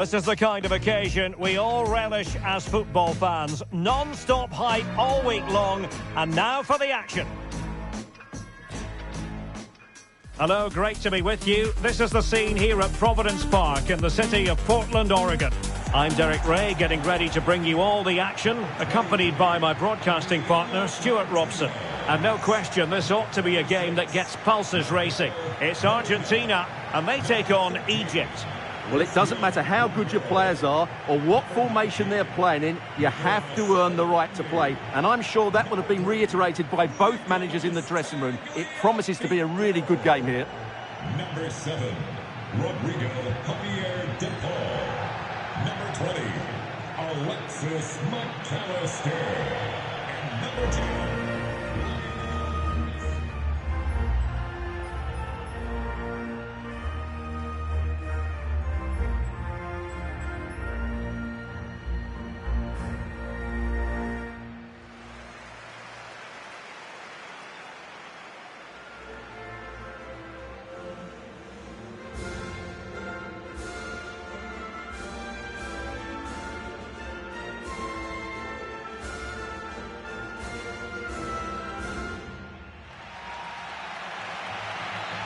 This is the kind of occasion we all relish as football fans. Non-stop hype all week long, and now for the action. Hello, great to be with you. This is the scene here at Providence Park in the city of Portland, Oregon. I'm Derek Ray, getting ready to bring you all the action, accompanied by my broadcasting partner, Stuart Robson. And no question, this ought to be a game that gets pulses racing. It's Argentina, and they take on Egypt. Well, it doesn't matter how good your players are or what formation they're playing in, you have to earn the right to play. And I'm sure that would have been reiterated by both managers in the dressing room. It promises to be a really good game here. Number 7, Rodrigo Javier De Paul. Number 20, Alexis McAllister. And number 2,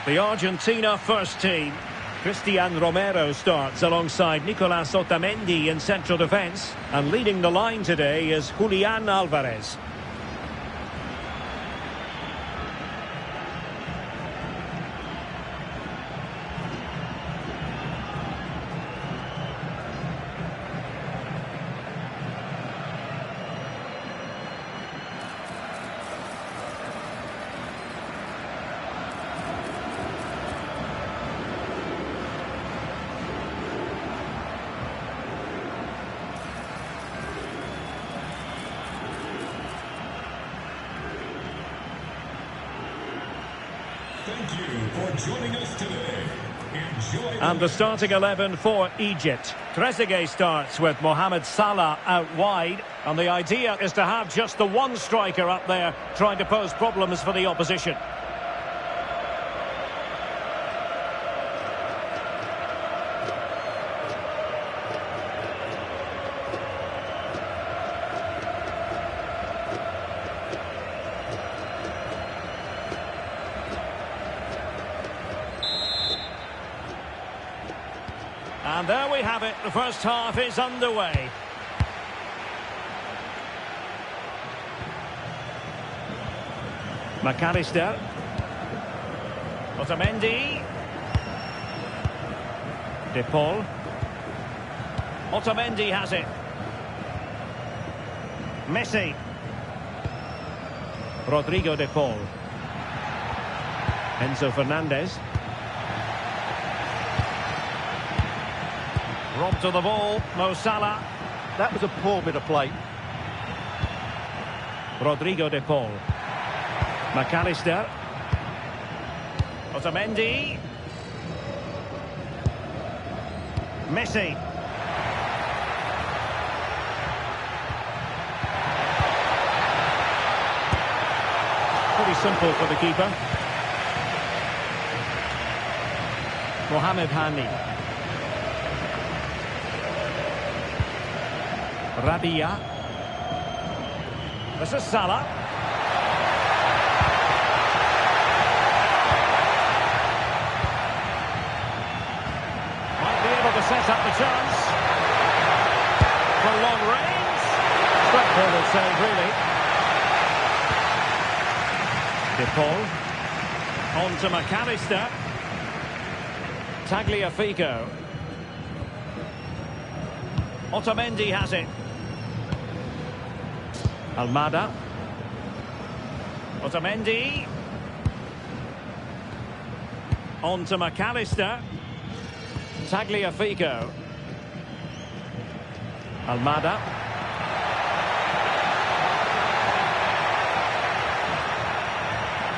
The Argentina first team. Cristian Romero starts alongside Nicolas Otamendi in central defence. And leading the line today is Julian Alvarez. thank you for joining us today. And the starting 11 for Egypt. Trezeguet starts with Mohamed Salah out wide. And the idea is to have just the one striker up there trying to pose problems for the opposition. And there we have it. The first half is underway. McAllister. Otamendi. De Paul. Otamendi has it. Messi. Rodrigo De Paul. Enzo Fernandez. Robbed to the ball, Mo Salah. That was a poor bit of play. Rodrigo De Paul. McAllister. Otamendi. Messi. Pretty simple for the keeper. Mohamed Hani. Rabia. This is Salah. Might be able to set up the chance. For long range. Straightforward save, really. De Paul. On to McAllister. Tagliafico. Otamendi has it. Almada. Otamendi. On to McAllister. Tagliafico. Almada.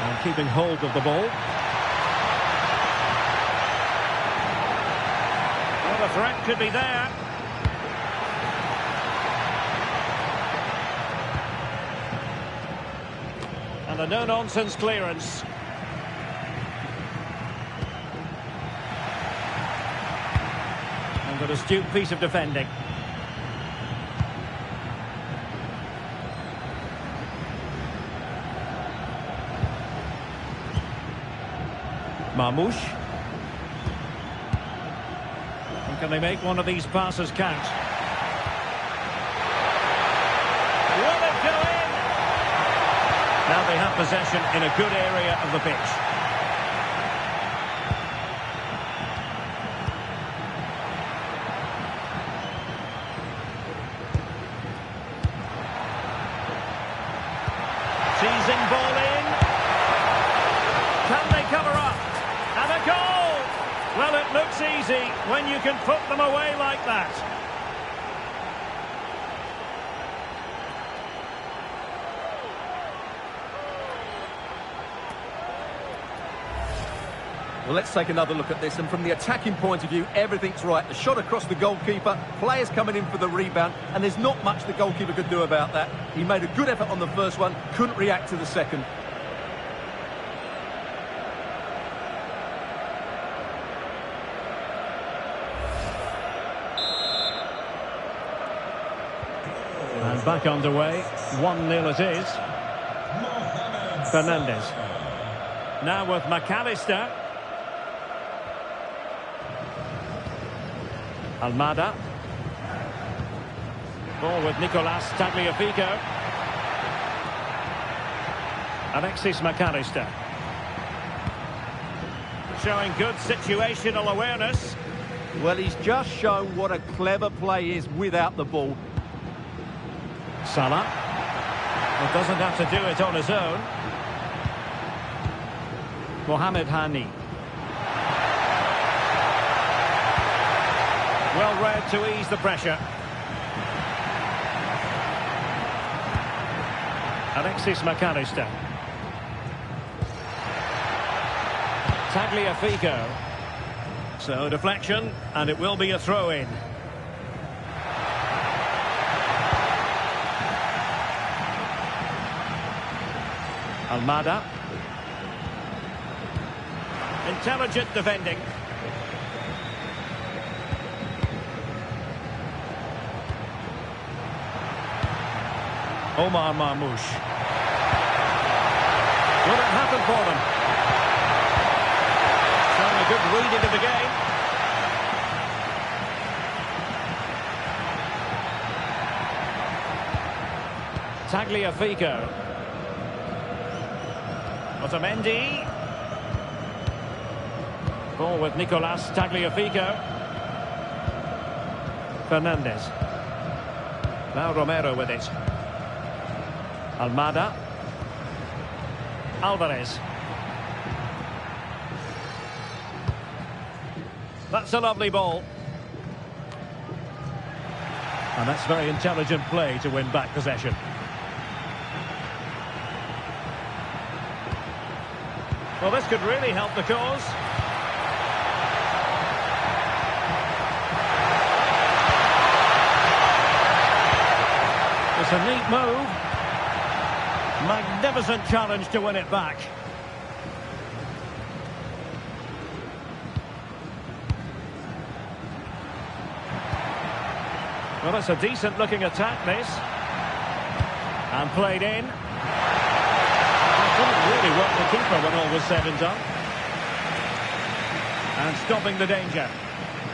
And keeping hold of the ball. Well, the threat could be there. And a no-nonsense clearance. And Good astute piece of defending. Marmoush. And can they make one of these passes count? Will it go in? Now they have possession in a good area of the pitch. Seizing ball in. Can they cover up? And a goal! Well, it looks easy when you can put them away like that. Well, let's take another look at this, and from the attacking point of view, everything's right. The shot across the goalkeeper, players coming in for the rebound, and there's not much the goalkeeper could do about that. He made a good effort on the first one, couldn't react to the second. And back underway, 1-0 it is. Fernandez. Now with McAllister. Almada. Ball with Nicolas Tagliafico. Alexis McAllister. Showing good situational awareness. Well, he's just shown what a clever play is without the ball. Salah. Well, doesn't have to do it on his own. Mohamed Hani. Well read to ease the pressure. Alexis McAllister. Tagliafico. So deflection, and it will be a throw-in. Almada. Intelligent defending. Omar Marmoush. Will it happen for them? Showing a good reading of the game. Tagliafico. Otamendi. Ball with Nicolas Tagliafico. Fernandez. Now Romero with it. Almada. Alvarez. That's a lovely ball. And that's very intelligent play to win back possession. Well, this could really help the cause. It's a neat move. Magnificent challenge to win it back. Well, it's a decent looking attack, this. And played in. Couldn't really work the keeper when all was said and done. And stopping the danger.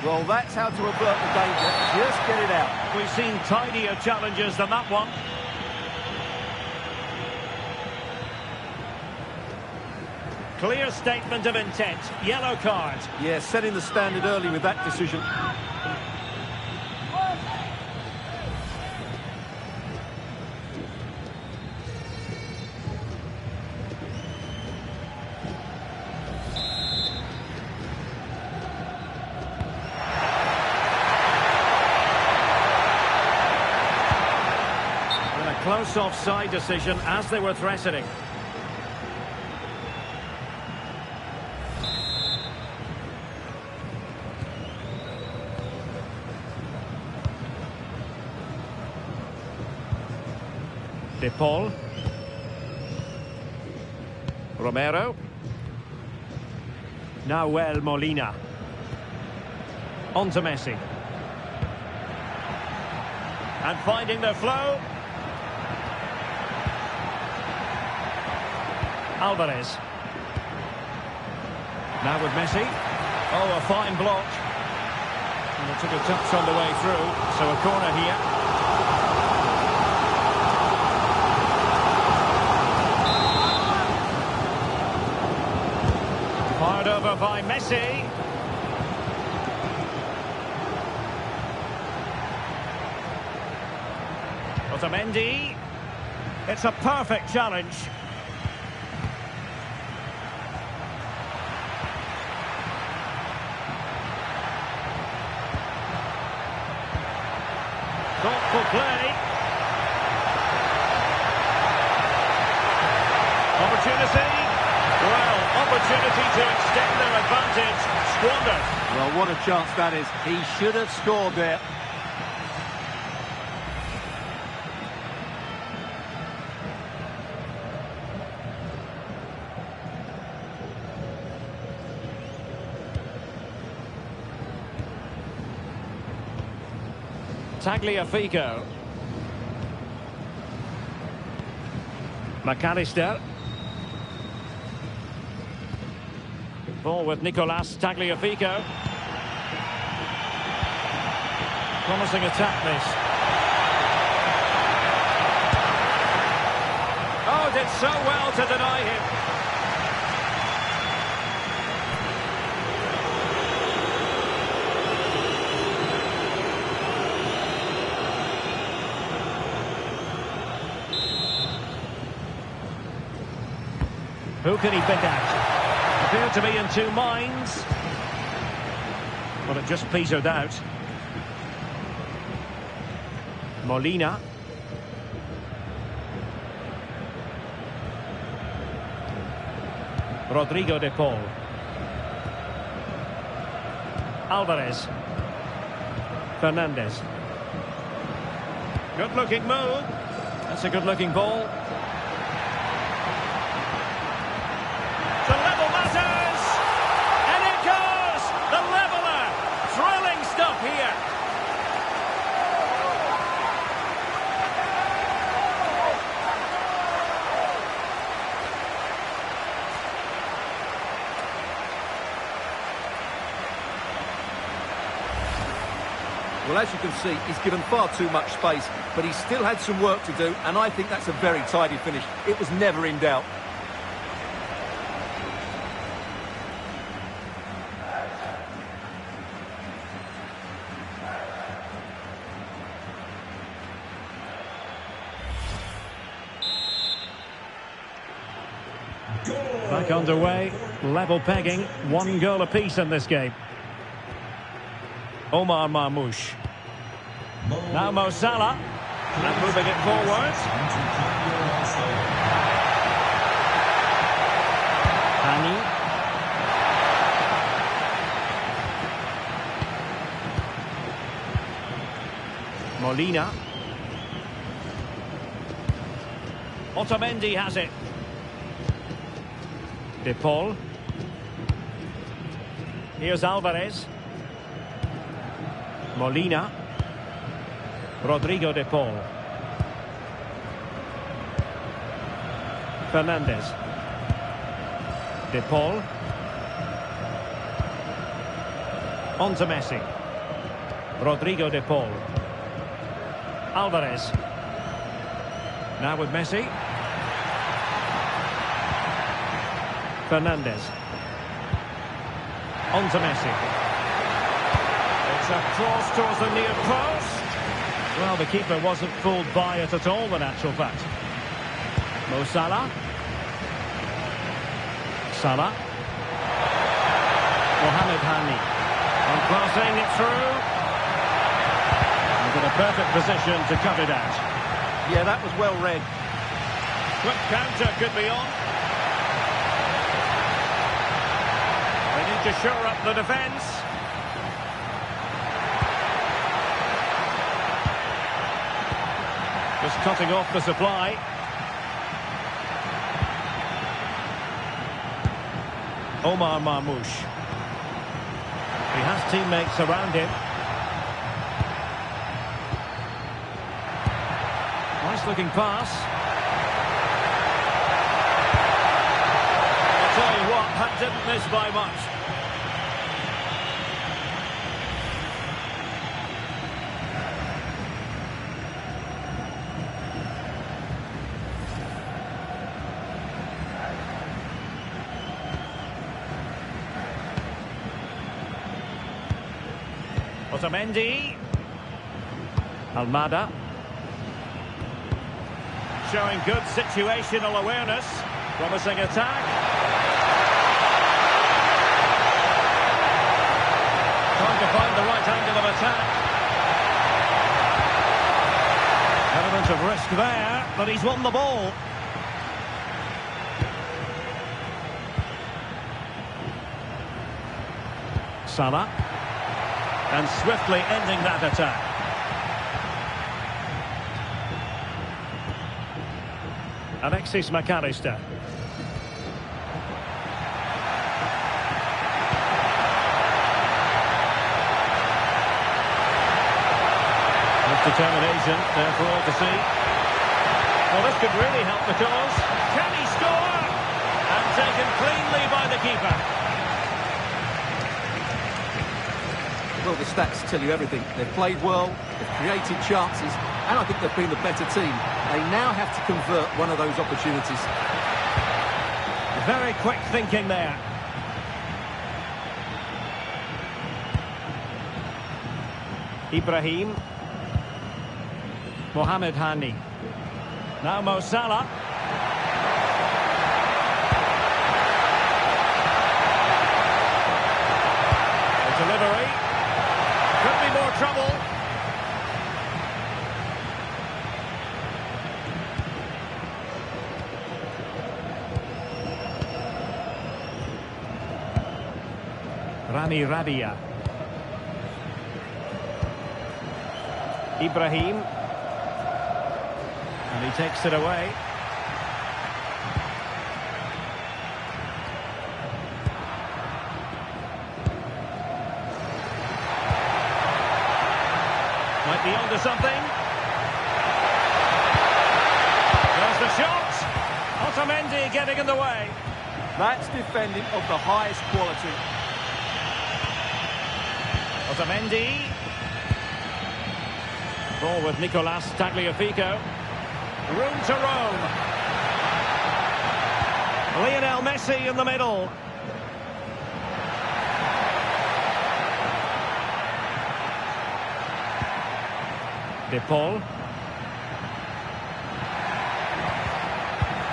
Well, that's how to avert the danger. Just get it out. We've seen tidier challenges than that one. Clear statement of intent. Yellow card. Yeah, setting the standard early with that decision. And a close offside decision as they were threatening. De Paul. Romero. Nahuel Molina. On to Messi. And finding their flow. Alvarez. Now with Messi. Oh, a fine block. And it took a touch on the way through. So a corner here. Fired over by Messi. Otamendi. It's a perfect challenge. Thoughtful play. Opportunity. Well, opportunity to extend their advantage. Squandered. Well, what a chance that is. He should have scored there. Tagliafico. McAllister. Ball with Nicolas Tagliafico. Promising attack this. Oh, did so well to deny him. Who can he pick out? Appeared to be in two minds. But it just petered out. Molina. Rodrigo de Paul. Alvarez. Fernandez. Good looking move. That's a good looking ball. Well, as you can see, he's given far too much space, but he still had some work to do, and I think that's a very tidy finish. It was never in doubt. Back underway, level pegging, 1 goal apiece in this game. Omar Marmoush. Now Mo Salah. And moving it forward. Hani. Molina. Otamendi has it. De Paul. Here's Alvarez. Molina. Rodrigo de Paul. Fernandez. De Paul. On to Messi. Rodrigo de Paul. Alvarez. Now with Messi. Fernandez. On to Messi. It's a cross towards the near post. Well, the keeper wasn't fooled by it at all, in actual fact. Mo Salah. Salah. Mohamed Hani. And crossing it through. And in a perfect position to cut it out. Yeah, that was well read. Quick counter could be on. They need to shore up the defence. Just cutting off the supply. Omar Marmoush. He has teammates around him. Nice looking pass. I'll tell you what, that didn't miss by much. Otamendi. Almada. Showing good situational awareness. Promising attack. Trying to find the right angle of attack. Element of risk there, but he's won the ball. Salah. And swiftly ending that attack. Alexis McAllister. With determination there for all to see. Well, this could really help the cause. Can he score? And taken cleanly by the keeper. Well, the stats tell you everything. They've played well, they've created chances, and I think they've been the better team. They now have to convert one of those opportunities. Very quick thinking there. Ibrahim. Mohamed Hani. Now Mo Salah. The delivery. Could be more trouble. Rami Rabia. Ibrahim. And he takes it away. Might be onto something. There's the shot. Otamendi getting in the way. That's defending of the highest quality. Otamendi. Ball with Nicolas Tagliafico. Room to roam. Lionel Messi in the middle. De Paul.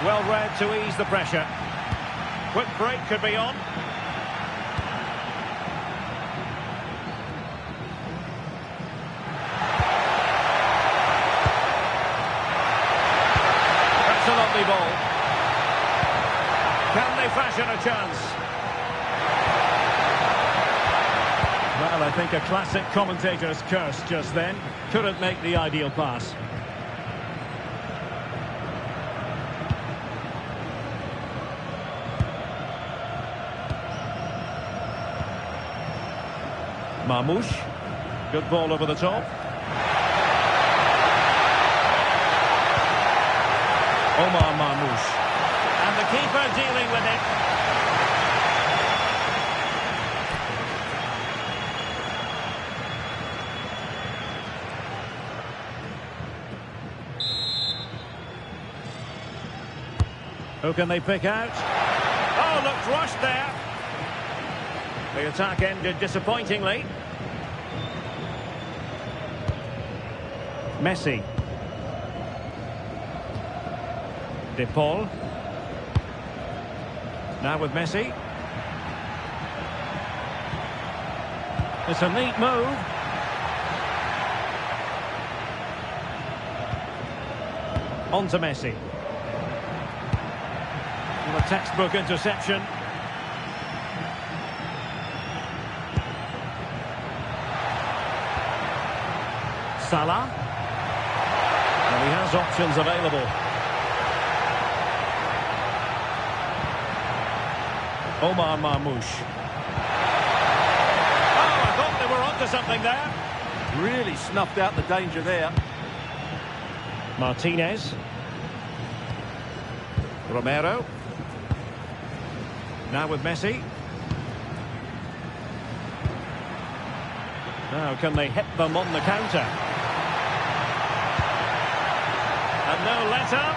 Well read to ease the pressure. Quick break could be on. That's a lovely ball. Can they fashion a chance? Well, I think a classic commentator's curse just then. Couldn't make the ideal pass. Marmoush. Good ball over the top. Omar Marmoush. And the keeper dealing with it. Who can they pick out? Oh, looked rushed there. The attack ended disappointingly. Messi. De Paul. Now with Messi. It's a neat move. On to Messi. And a textbook interception. Salah. And he has options available. Omar Marmoush. Oh, I thought they were onto something there. Really snuffed out the danger there. Martinez. Romero. Now with Messi. Now can they hit them on the counter? And no let-up.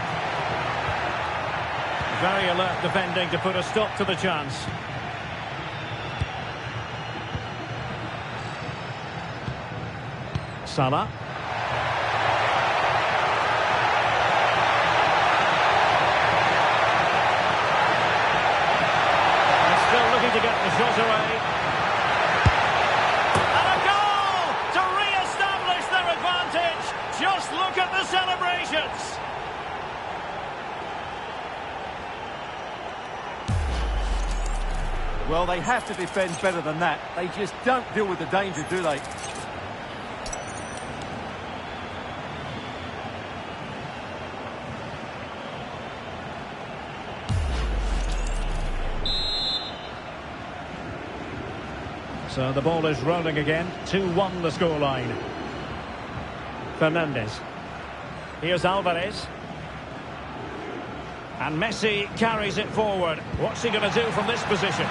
Very alert defending to put a stop to the chance. Salah. And still looking to get the shot away. And a goal to re-establish their advantage. Just look at the celebrations. Well, they have to defend better than that. They just don't deal with the danger, do they? So the ball is rolling again. 2-1 the scoreline. Fernandes. Here's Alvarez. And Messi carries it forward. What's he going to do from this position?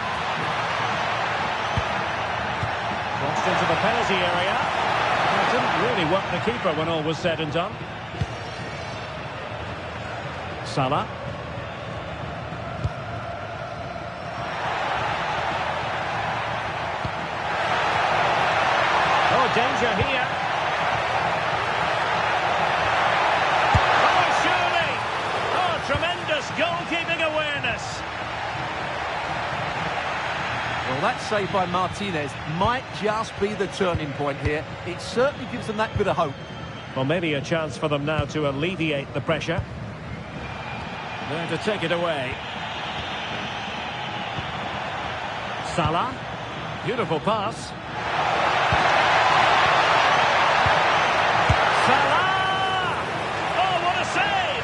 Crossed into the penalty area. Well, it didn't really work the keeper when all was said and done. Salah. Oh, danger here. Oh, surely. Oh, tremendous goalkeeping awareness. Well, that save by Martinez might just be the turning point here. It certainly gives them that bit of hope. Well, maybe a chance for them now to alleviate the pressure. There to take it away. Salah. Beautiful pass. Salah! Oh, what a save!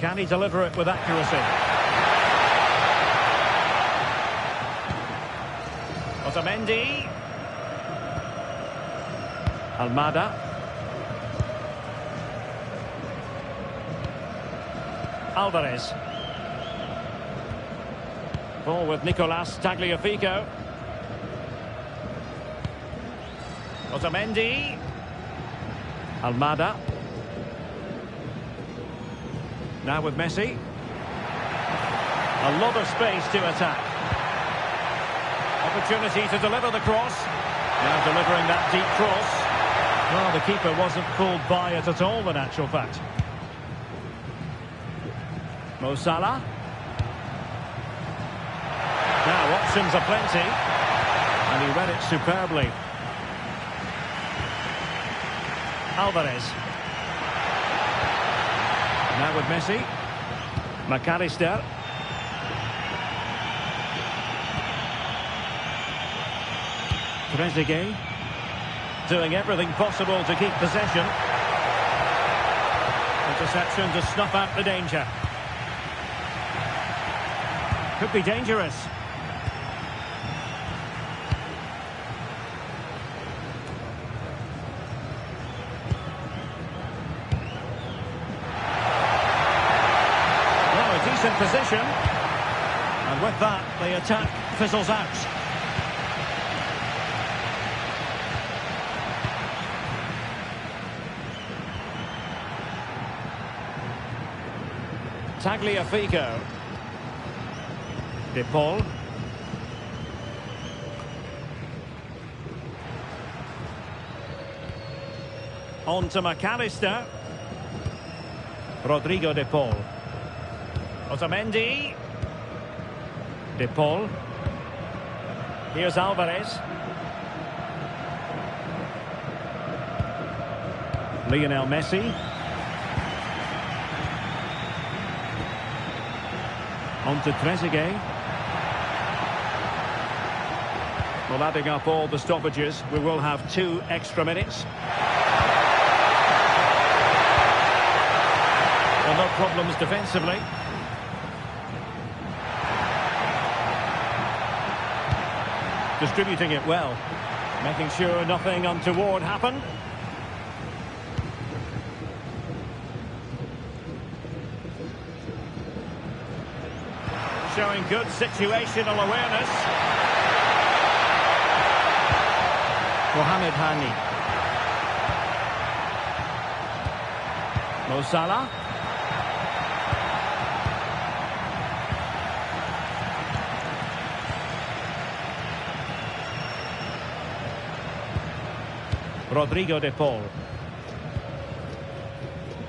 Can he deliver it with accuracy? Otamendi. Almada. Alvarez. Ball with Nicolas Tagliafico. Otamendi. Almada. Now with Messi. A lot of space to attack. Opportunity to deliver the cross. Now delivering that deep cross. Well, the keeper wasn't pulled by it at all, in actual fact. Mo Salah. Now options are plenty. And he read it superbly. Alvarez. Now with Messi. McAllister. Trezeguet. Doing everything possible to keep possession. Interception to snuff out the danger. Could be dangerous. In position, and with that the attack fizzles out. Tagliafico. De Paul. On to McAllister. Rodrigo De Paul. Otamendi. De Paul. Here's Alvarez. Lionel Messi. On to Trezeguet. Well, adding up all the stoppages, we will have 2 extra minutes. Well, no problems defensively. Distributing it well. Making sure nothing untoward happened. Showing good situational awareness. Mohamed Hani. Mo Salah. Rodrigo de Paul.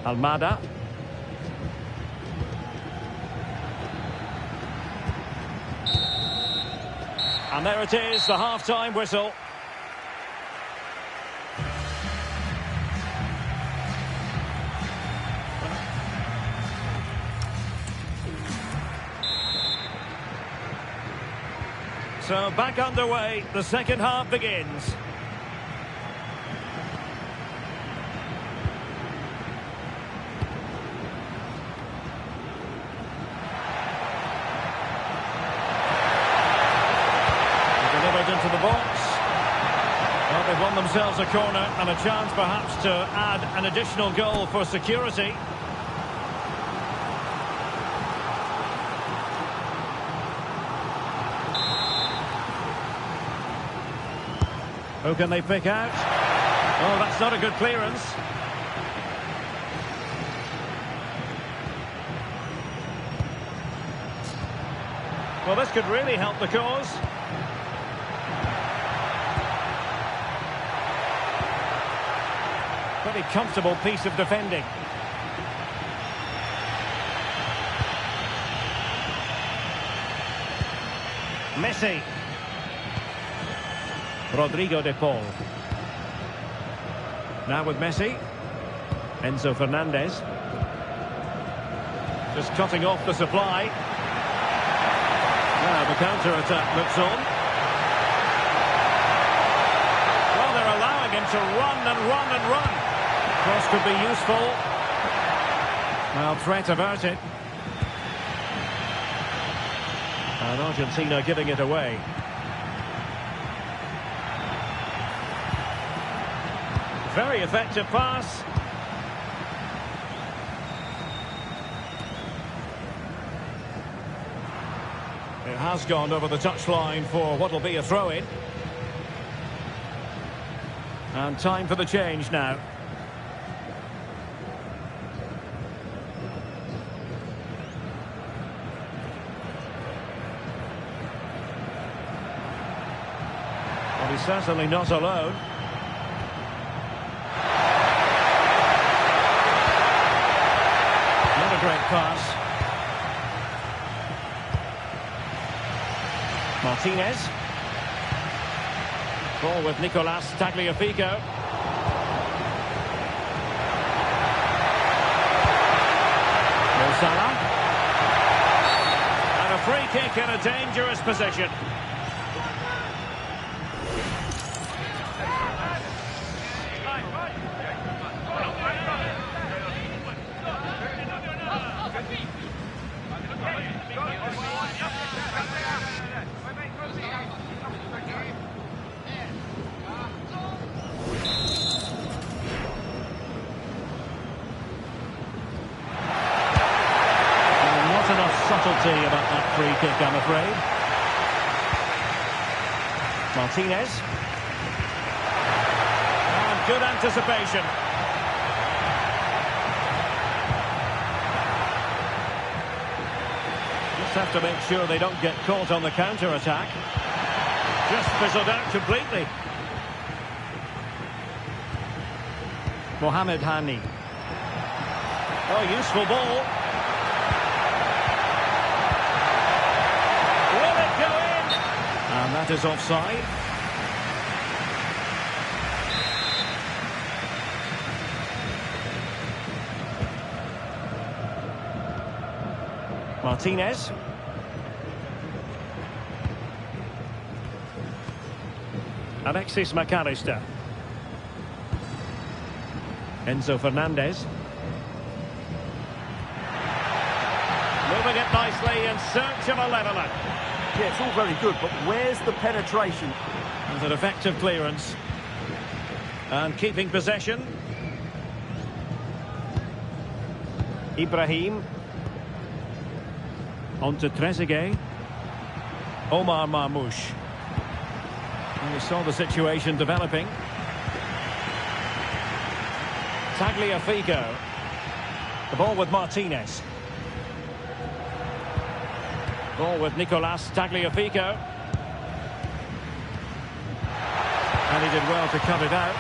Almada. And there it is, the half-time whistle. So back underway, the second half begins. Into the box. Well, they've won themselves a corner and a chance perhaps to add an additional goal for security. Who can they pick out? Oh, that's not a good clearance. Well, this could really help the cause. Pretty comfortable piece of defending. Messi. Rodrigo de Paul. Now with Messi. Enzo Fernandez. Just cutting off the supply. Now the counter-attack looks on. Well, they're allowing him to run and run and run. Cross could be useful. Well, threat averted. And Argentina giving it away. Very effective pass. It has gone over the touchline for what will be a throw-in. And time for the change now. Well, he's certainly not alone. Not a great pass. Martinez. Ball with Nicolas Tagliafico. Mo Salah. And a free kick in a dangerous position. Subtlety about that free kick, I'm afraid. Martinez. And good anticipation. Just have to make sure they don't get caught on the counter-attack. Just fizzled out completely. Mohamed Hani. Oh, useful ball. And that is offside. Martinez. Alexis McAllister. Enzo Fernandez. Moving it nicely in search of a leveller. Yeah, it's all very good, but where's the penetration? And an effective clearance. And keeping possession. Ibrahim. On to Trezeguet. Omar Marmoush. And we saw the situation developing. Tagliafico. The ball with Martinez. Ball with Nicolas Tagliafico. And he did well to cut it out.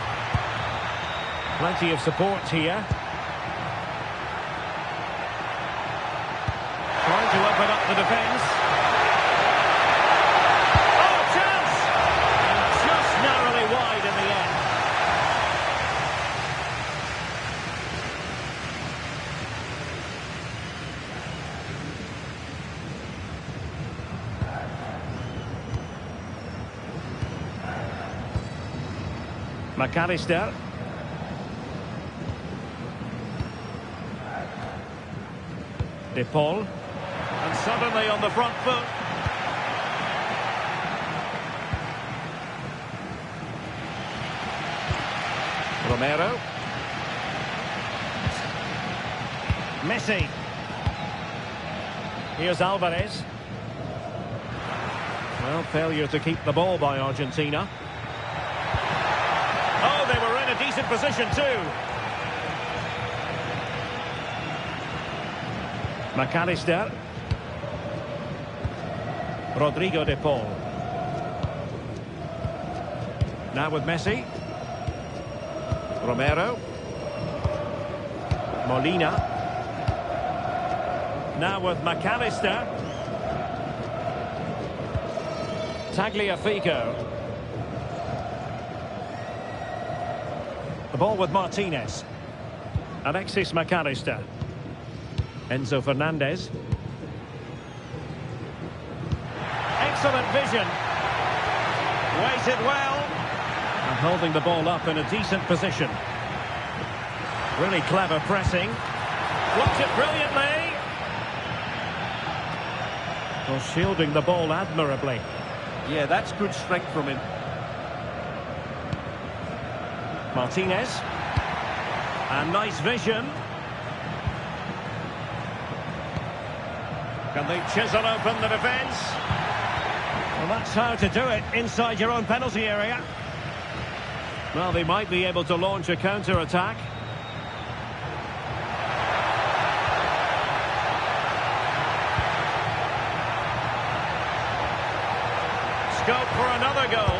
Plenty of support here. Trying to open up the defence. Oh, chance! And just narrowly wide in the end. McAllister. De Paul. And suddenly on the front foot. Romero. Messi. Here's Alvarez. Well, failure to keep the ball by Argentina. Oh, they were in a decent position too. McAllister. Rodrigo de Paul. Now with Messi. Romero. Molina. Now with McAllister. Tagliafico. The ball with Martinez. Alexis McAllister. Enzo Fernandez. Excellent vision. Waited well. And holding the ball up in a decent position. Really clever pressing. Blocked it brilliantly. Well, shielding the ball admirably. Yeah, that's good strength from him. Martinez. And nice vision. Can they chisel open the defence? Well, that's how to do it inside your own penalty area. Well, they might be able to launch a counter-attack. Scope for another goal.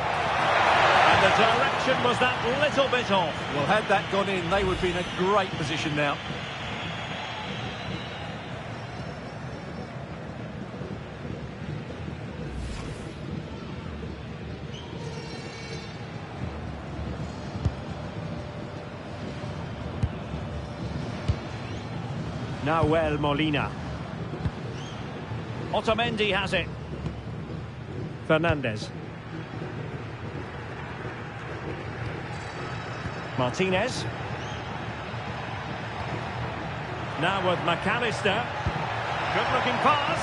And the direction was that little bit off. Well, had that gone in, they would be in a great position now. Nahuel Molina. Otamendi has it. Fernandez. Martinez. Now with McAllister. Good looking pass.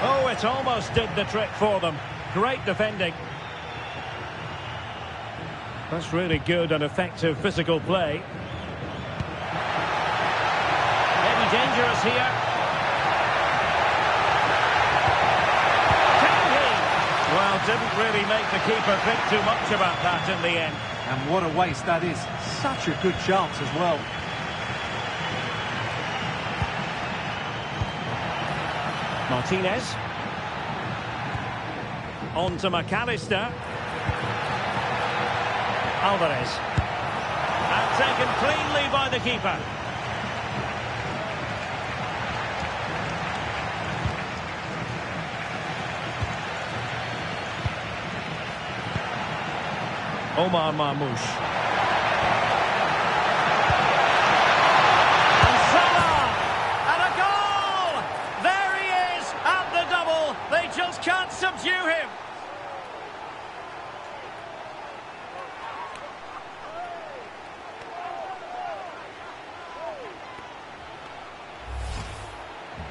Oh, it almost did the trick for them. Great defending. That's really good and effective physical play. Maybe dangerous here. Can he? Well, didn't really make the keeper think too much about that in the end. And what a waste that is. Such a good chance as well. Martinez. On to McAllister. Alvarez. And taken cleanly by the keeper. Omar Marmoush. And Salah! And a goal! There he is at the double. They just can't subdue him.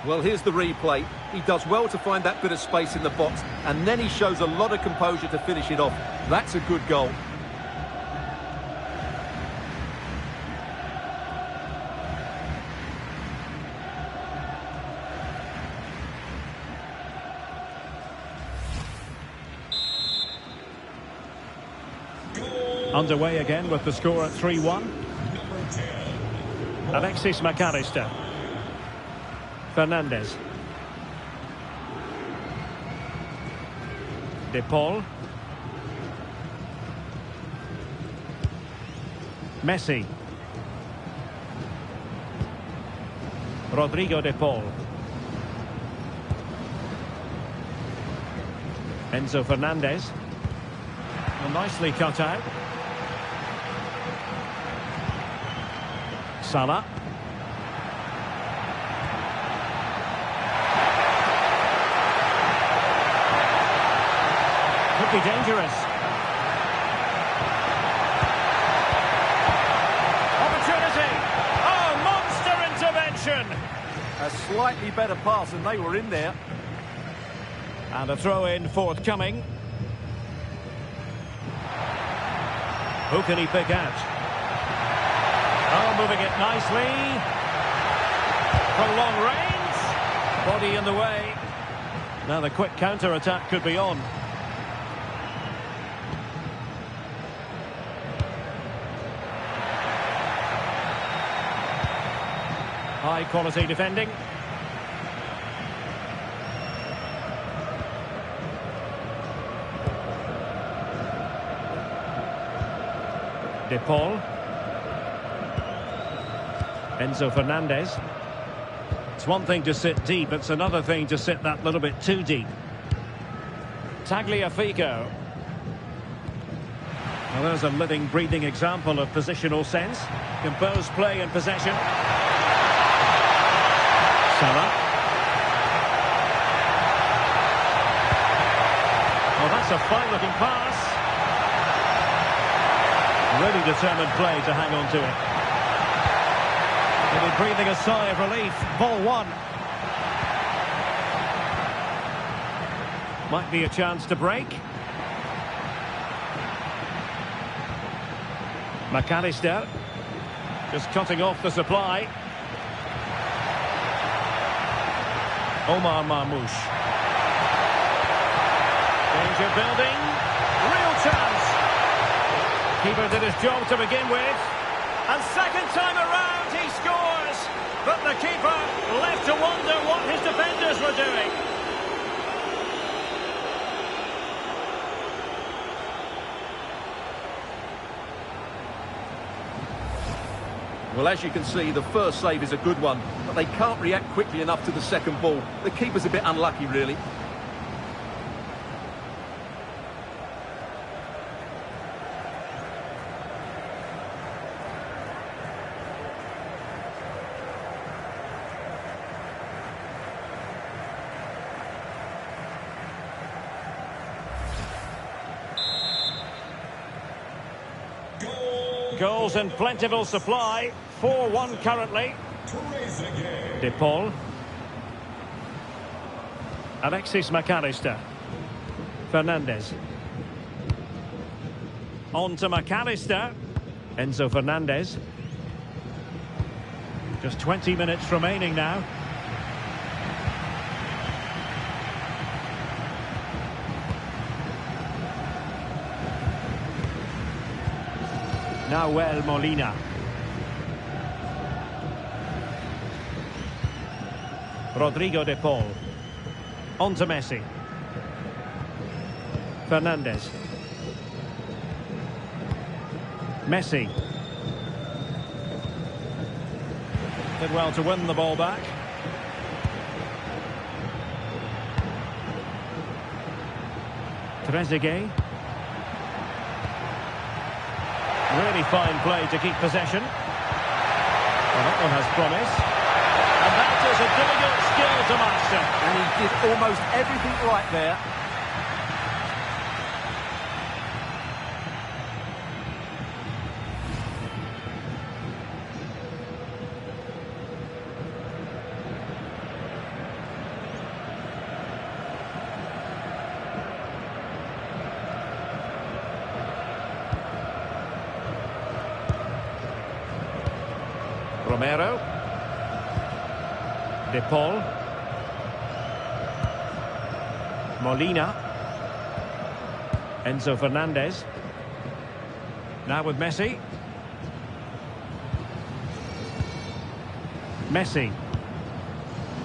Well, here's the replay. He does well to find that bit of space in the box, and then he shows a lot of composure to finish it off. That's a good goal. Underway again with the score at 3-1. Alexis McAllister. Fernandez. De Paul. Messi. Rodrigo De Paul. Enzo Fernandez. Well, nicely cut out. Salah. Could be dangerous. Opportunity. Oh, monster intervention. A slightly better pass, and they were in there. And a throw-in forthcoming. Who can he pick out? Oh, moving it nicely. From long range. Body in the way. Now the quick counter-attack could be on. High-quality defending. De Paul. Enzo Fernandez. It's one thing to sit deep, it's another thing to sit that little bit too deep. Tagliafico. Well, there's a living, breathing example of positional sense. Composed play and possession. Salah. Well, that's a fine-looking pass. Really determined play to hang on to it. They'll be breathing a sigh of relief. Ball one. Might be a chance to break. McAllister. Just cutting off the supply. Omar Marmoush. Danger building. Real chance. Keeper did his job to begin with. And second time around he scores. But the keeper left to wonder what his defenders were doing. Well, as you can see, the first save is a good one, but they can't react quickly enough to the second ball. The keeper's a bit unlucky, really. Goals in plentiful supply. 4-1 currently. De Paul. Alexis McAllister. Fernandez. On to McAllister. Enzo Fernandez. Just 20 minutes remaining now. Nahuel Molina. Rodrigo De Paul. On to Messi. Fernandez. Messi. Did well to win the ball back. Trezeguet. Really fine play to keep possession. Well, that one has promise. And that is a difficult skill to master. And he did almost everything right there. Romero. De Paul. Molina. Enzo Fernandez. Now with Messi. Messi.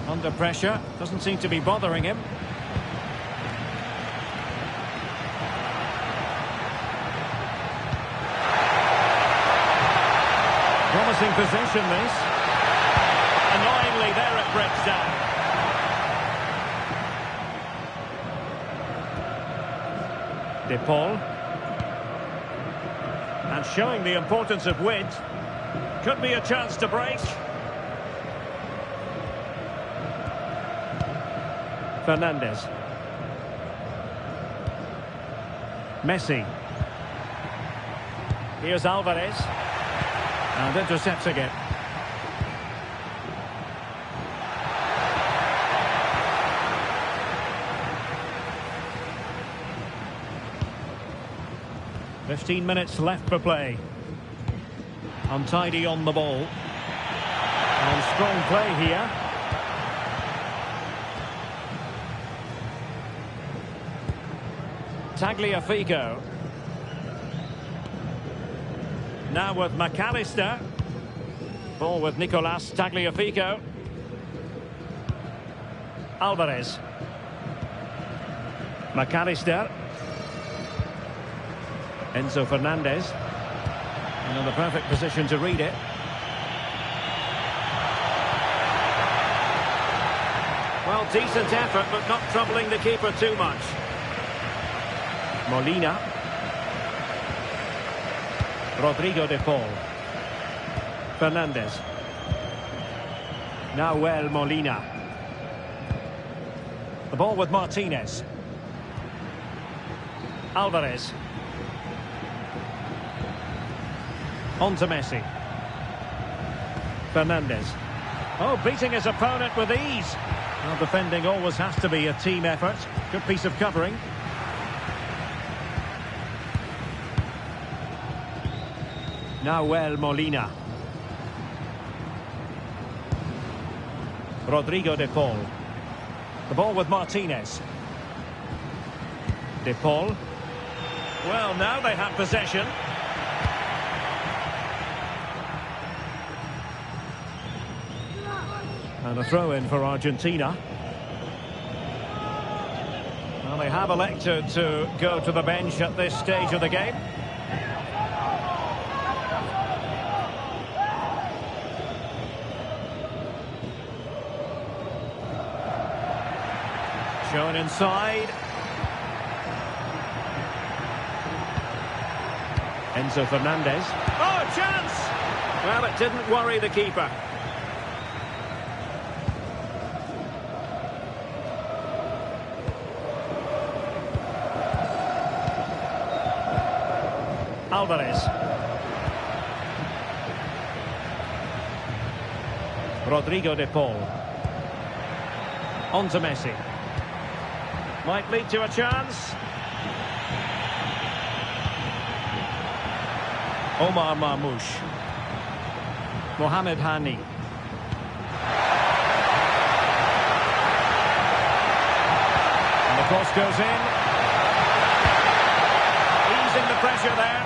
Under pressure. Doesn't seem to be bothering him. Promising possession, this. Annoyingly, there it breaks down. De Paul. And showing the importance of width. Could be a chance to break. Fernandez. Messi. Here's Alvarez. And intercepts again. "15 minutes left for play. Untidy on the ball. And strong play here. Tagliafico. Now with McAllister. Ball with Nicolas Tagliafico. Alvarez. McAllister. Enzo Fernandez. And in the perfect position to read it. Well, decent effort, but not troubling the keeper too much. Molina. Rodrigo de Paul. Fernandez. Nahuel Molina. The ball with Martinez. Alvarez. On to Messi. Fernandez. Oh, beating his opponent with ease. Well, defending always has to be a team effort. Good piece of covering. Nahuel Molina. Rodrigo de Paul. The ball with Martinez. De Paul. Well, now they have possession. And a throw-in for Argentina. Well, they have elected to go to the bench at this stage of the game. Shown inside. Enzo Fernandez. Oh, a chance! Well, it didn't worry the keeper. Alvarez. Rodrigo de Paul. On to Messi. Might lead to a chance. Omar Marmoush. Mohamed Hani. And the cross goes in. Easing the pressure there.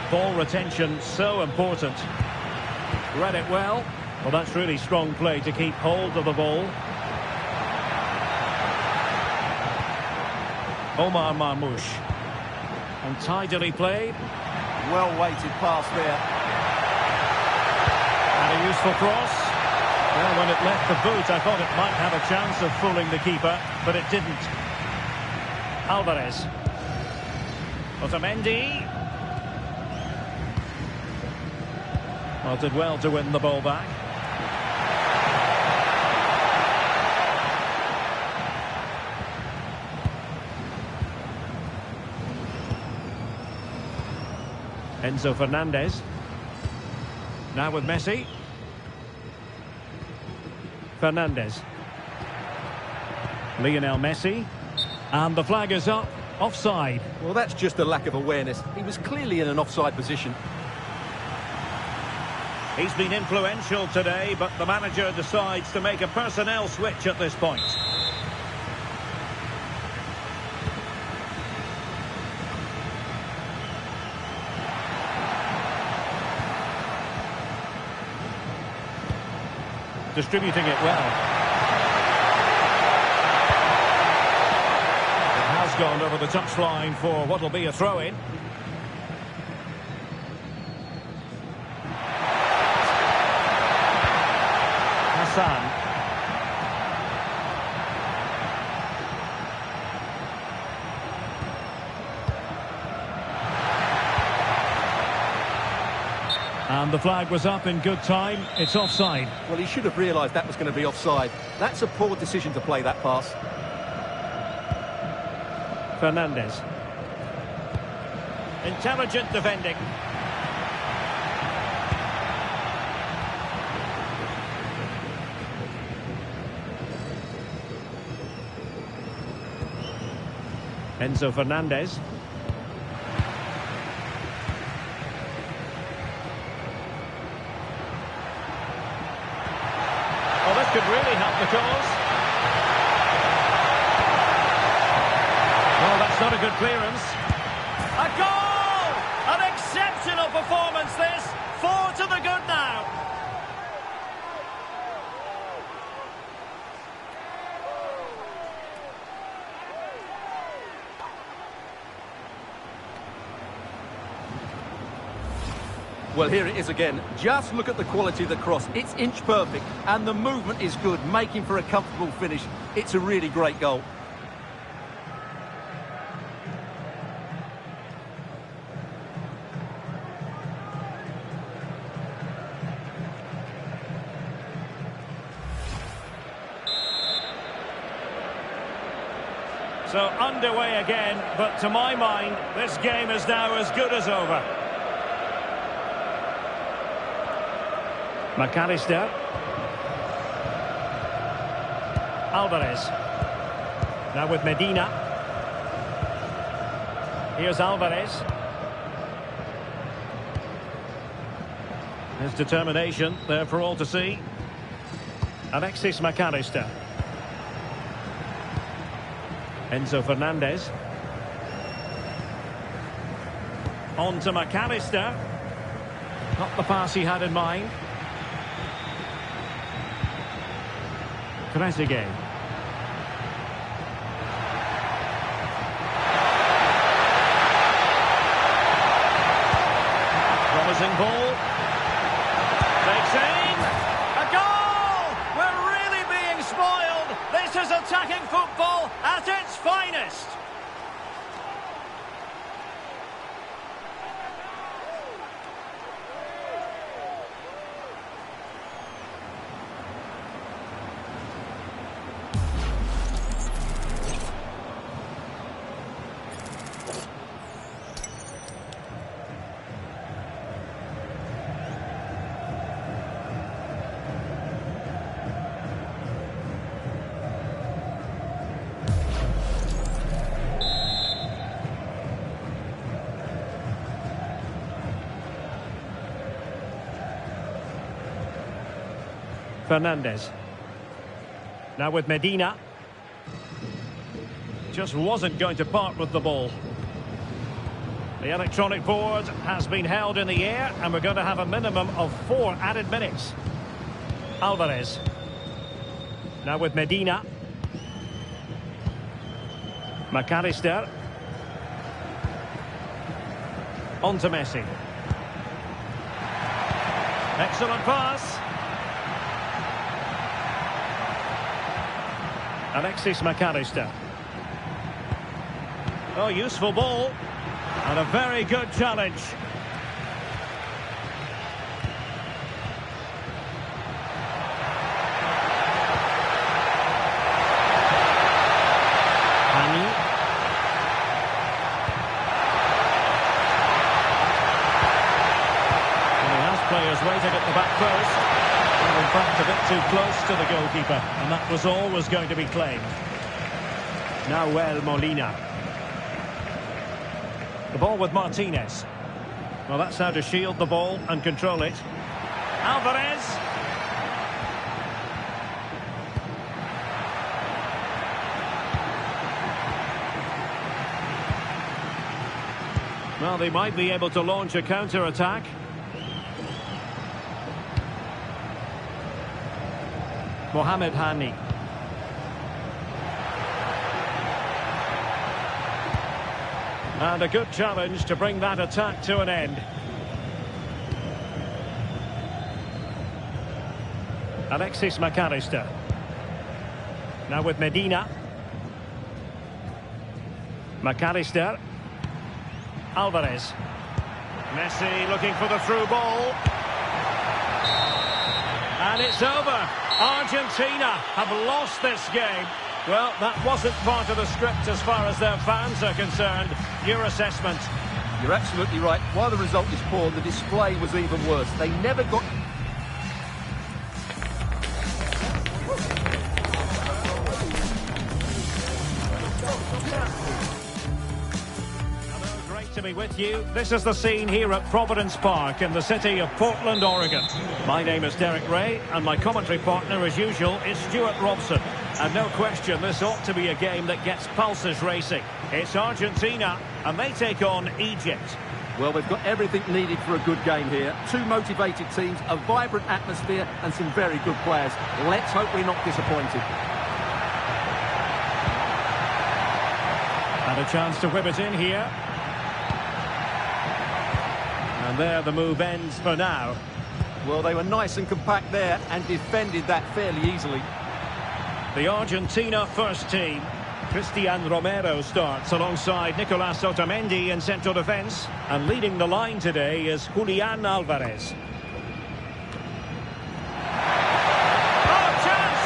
Ball retention so important. Read it well. Well, that's really strong play to keep hold of the ball. Omar Marmoush. And tidily played. Well-weighted pass there. And a useful cross. Well, when it left the boot, I thought it might have a chance of fooling the keeper, but it didn't. Alvarez. Otamendi. Well, did well to win the ball back. Enzo Fernandez. Now with Messi. Fernandez. Lionel Messi. And the flag is up. Offside. Well, that's just a lack of awareness. He was clearly in an offside position. He's been influential today, but the manager decides to make a personnel switch at this point. Distributing it well. It has gone over the touchline for what will be a throw-in. Hassan. And the flag was up in good time. It's offside. Well, he should have realised that was going to be offside. That's a poor decision to play that pass. Fernandes. Intelligent defending. Enzo Fernandez. Oh, this could really help the cause. Oh, that's not a good clearance. A goal! An exceptional performance this. 4 to the good now. Well, here it is again. Just look at the quality of the cross. It's inch perfect, and the movement is good, making for a comfortable finish. It's a really great goal. So underway again, but to my mind, this game is now as good as over. McAllister. Alvarez. Now with Medina. Here's Alvarez. His determination there for all to see. Alexis McAllister. Enzo Fernandez. On to McAllister. Not the pass he had in mind. Trezeguet. Promising ball. Takes aim. A goal! We're really being spoiled. This is attacking football at its finest. Fernandez. Now with Medina. Just wasn't going to part with the ball. The electronic board has been held in the air, and we're going to have a minimum of 4 added minutes. Alvarez. Now with Medina. McAllister. On to Messi. Excellent pass. Alexis McAllister. Oh, useful ball. And a very good challenge. Hani. And he has players waiting at the back post. In fact, a bit too close to the goalkeeper, and that was always going to be claimed. Now, Molina. The ball with Martinez. Well, that's how to shield the ball and control it. Alvarez. Well, they might be able to launch a counter-attack. Mohamed Hani. And a good challenge to bring that attack to an end. Alexis McAllister. Now with Medina. McAllister. Alvarez. Messi looking for the through ball. And it's over. Argentina have lost this game. Well, that wasn't part of the script as far as their fans are concerned. Your assessment? You're absolutely right. While the result is poor, the display was even worse. They never got... To be with you. This is the scene here at Providence Park in the city of Portland, Oregon. My name is Derek Ray, and my commentary partner, as usual, is Stuart Robson. And no question, this ought to be a game that gets pulses racing. It's Argentina, and they take on Egypt. Well, they've got everything needed for a good game here. Two motivated teams, a vibrant atmosphere, and some very good players. Let's hope we're not disappointed. And a chance to whip it in here. And there the move ends for now. Well, they were nice and compact there and defended that fairly easily. The Argentina first team. Cristian Romero starts alongside Nicolas Otamendi in central defence. And leading the line today is Julian Alvarez. Oh, chance!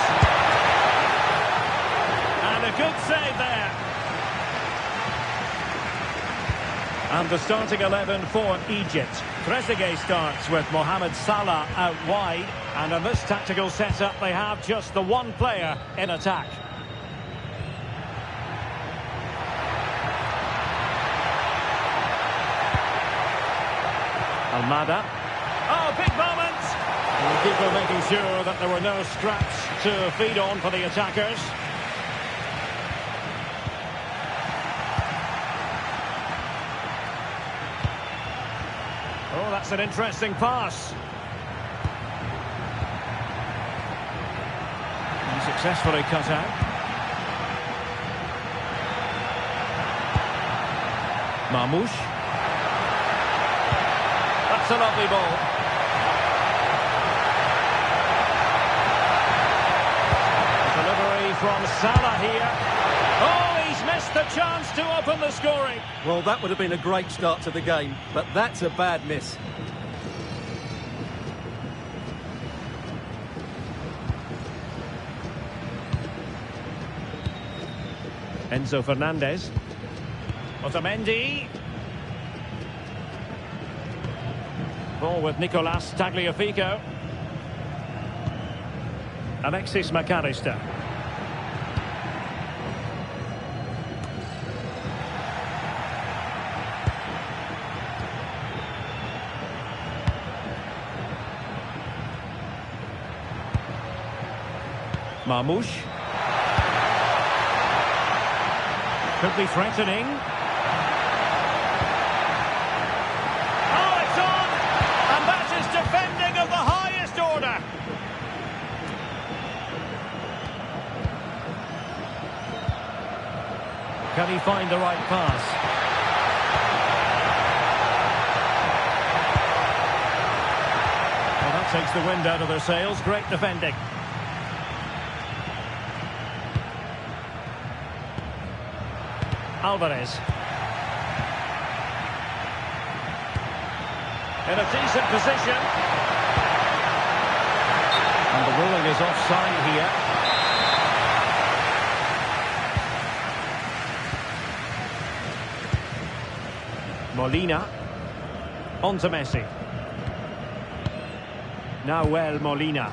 And a good save there. And the starting 11 for Egypt. Trezeguet starts with Mohamed Salah out wide. And in this tactical setup, they have just the one player in attack. Almada. Oh, big moment! And the keeper making sure that there were no scraps to feed on for the attackers. Oh, that's an interesting pass. He successfully cut out. Marmoush. That's a lovely ball. Delivery from Salah here. Oh, he's missed the chance to open the scoring. Well, that would have been a great start to the game, but that's a bad miss. Enzo Fernandez. Otamendi. Ball with Nicolas Tagliafico. Alexis McAllister. Marmoush. Could be threatening. Oh, it's on! And that is defending of the highest order. Can he find the right pass? Well, that takes the wind out of their sails. Great defending. Alvarez. In a decent position. And the ruling is offside here. Molina. On to Messi. Nahuel Molina.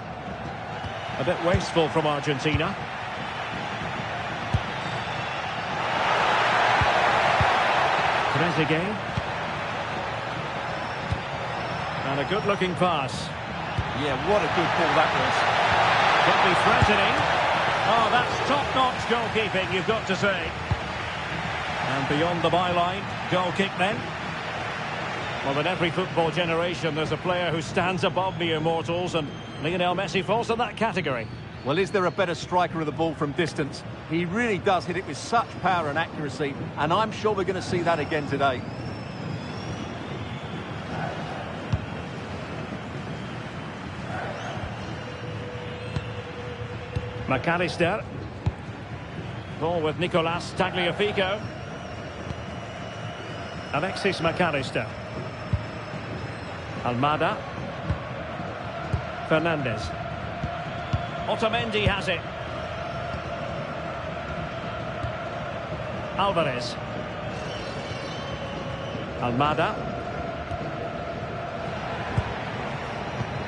A bit wasteful from Argentina. Trezeguet. And a good-looking pass. Yeah, what a good ball that was. Could be threatening. Oh, that's top-notch goalkeeping, you've got to say. And beyond the byline, goal kick then. Well, in every football generation, there's a player who stands above the immortals, and Lionel Messi falls in that category. Well, is there a better striker of the ball from distance? He really does hit it with such power and accuracy, and I'm sure we're going to see that again today. McAllister. Ball with Nicolas Tagliafico. Alexis McAllister. Almada. Fernandez. Otamendi has it. Alvarez. Almada.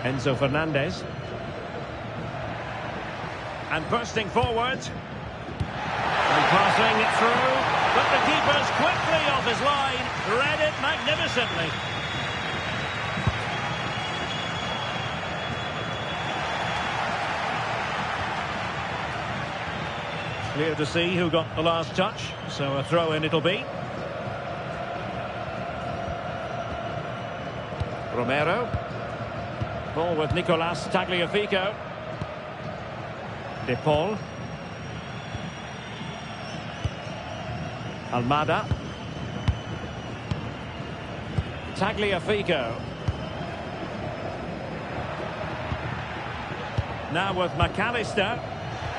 Enzo Fernandez. And bursting forward. And passing it through. But the keeper's quickly off his line. Read it magnificently. Clear to see who got the last touch. So a throw-in it'll be. Romero. Ball with Nicolas Tagliafico. De Paul. Almada. Tagliafico. Now with McAllister.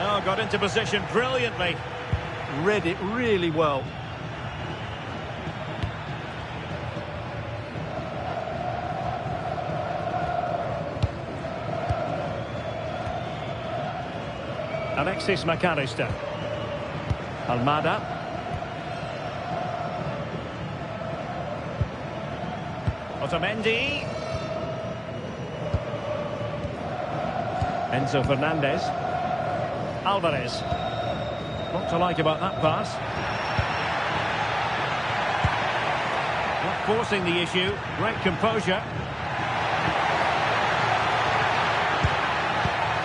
Oh, got into position brilliantly. Read it really well. Alexis McAllister. Almada. Otamendi. Enzo Fernandez. Alvarez. What to like about that pass? Not forcing the issue. Great composure.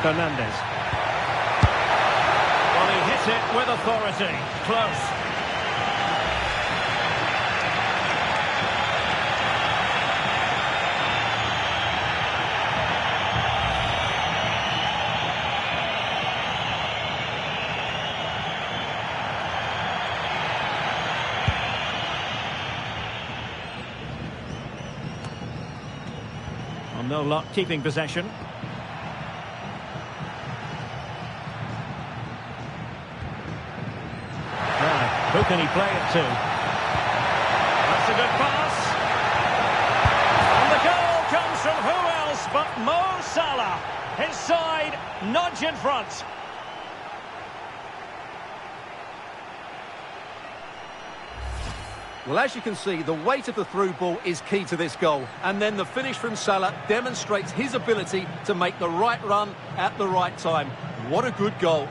Fernandez. Well, he hit it with authority. Close. No luck keeping possession. Now, who can he play it to? That's a good pass. And the goal comes from who else but Mo Salah. His side nudge in front. Well, as you can see, the weight of the through ball is key to this goal. And then the finish from Salah demonstrates his ability to make the right run at the right time. What a good goal. Goal.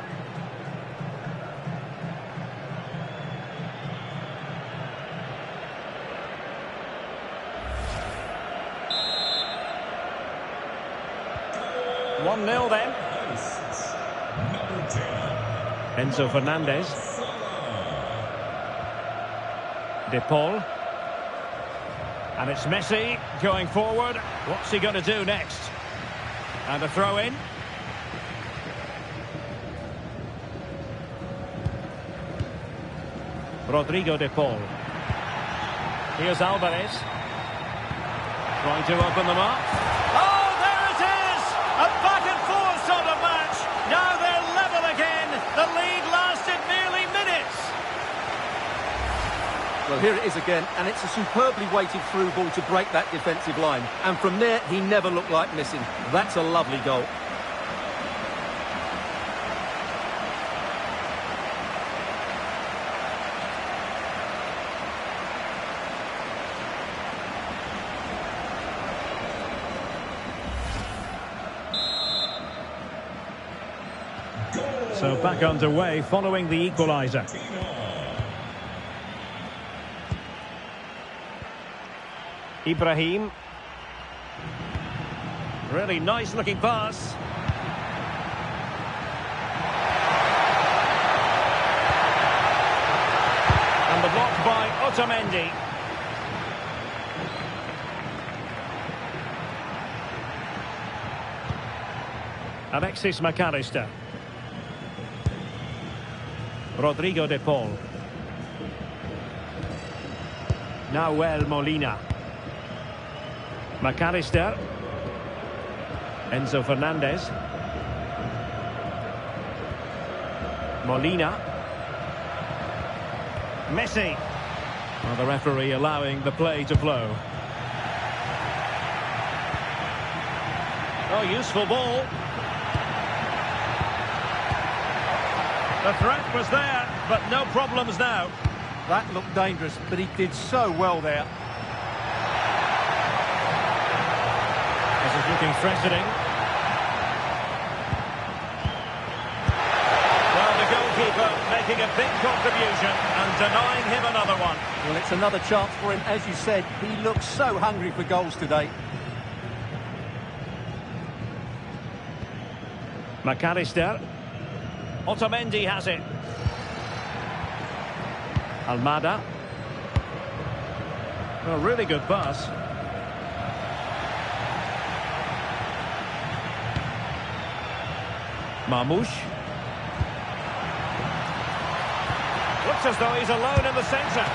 1-0 then. Number 10. Enzo Fernandez. De Paul. And it's Messi going forward. What's he going to do next? And a throw-in. Rodrigo De Paul. Here's Alvarez. Trying to open them up. Oh, there it is! A back-and-forth sort of match. Now they're level again. The lead lasted nearly minutes. Well, here it is again, and it's a superbly weighted through ball to break that defensive line. And from there, he never looked like missing. That's a lovely goal. So back underway following the equaliser. Ibrahim. Really nice looking pass. And the block by Otamendi. Alexis McAllister. Rodrigo de Paul. Nahuel Molina. McAllister. Enzo Fernandez. Molina. Messi. Well, the referee allowing the play to flow. Oh, useful ball. The threat was there, but no problems now. That looked dangerous, but he did so well there. This is looking threatening. Well, the goalkeeper making a big contribution and denying him another one. Well, it's another chance for him. As you said, he looks so hungry for goals today. McAllister. Otamendi has it. Almada. Well, really good pass. Marmoush. Looks as though he's alone in the centre.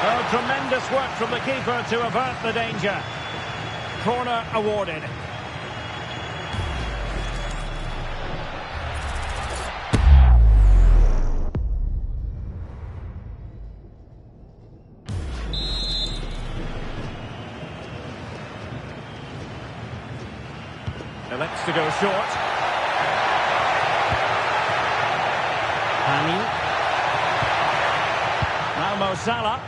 Oh, tremendous work from the keeper to avert the danger. Corner awarded. Elects to go short. Hani. Now Mo Salah.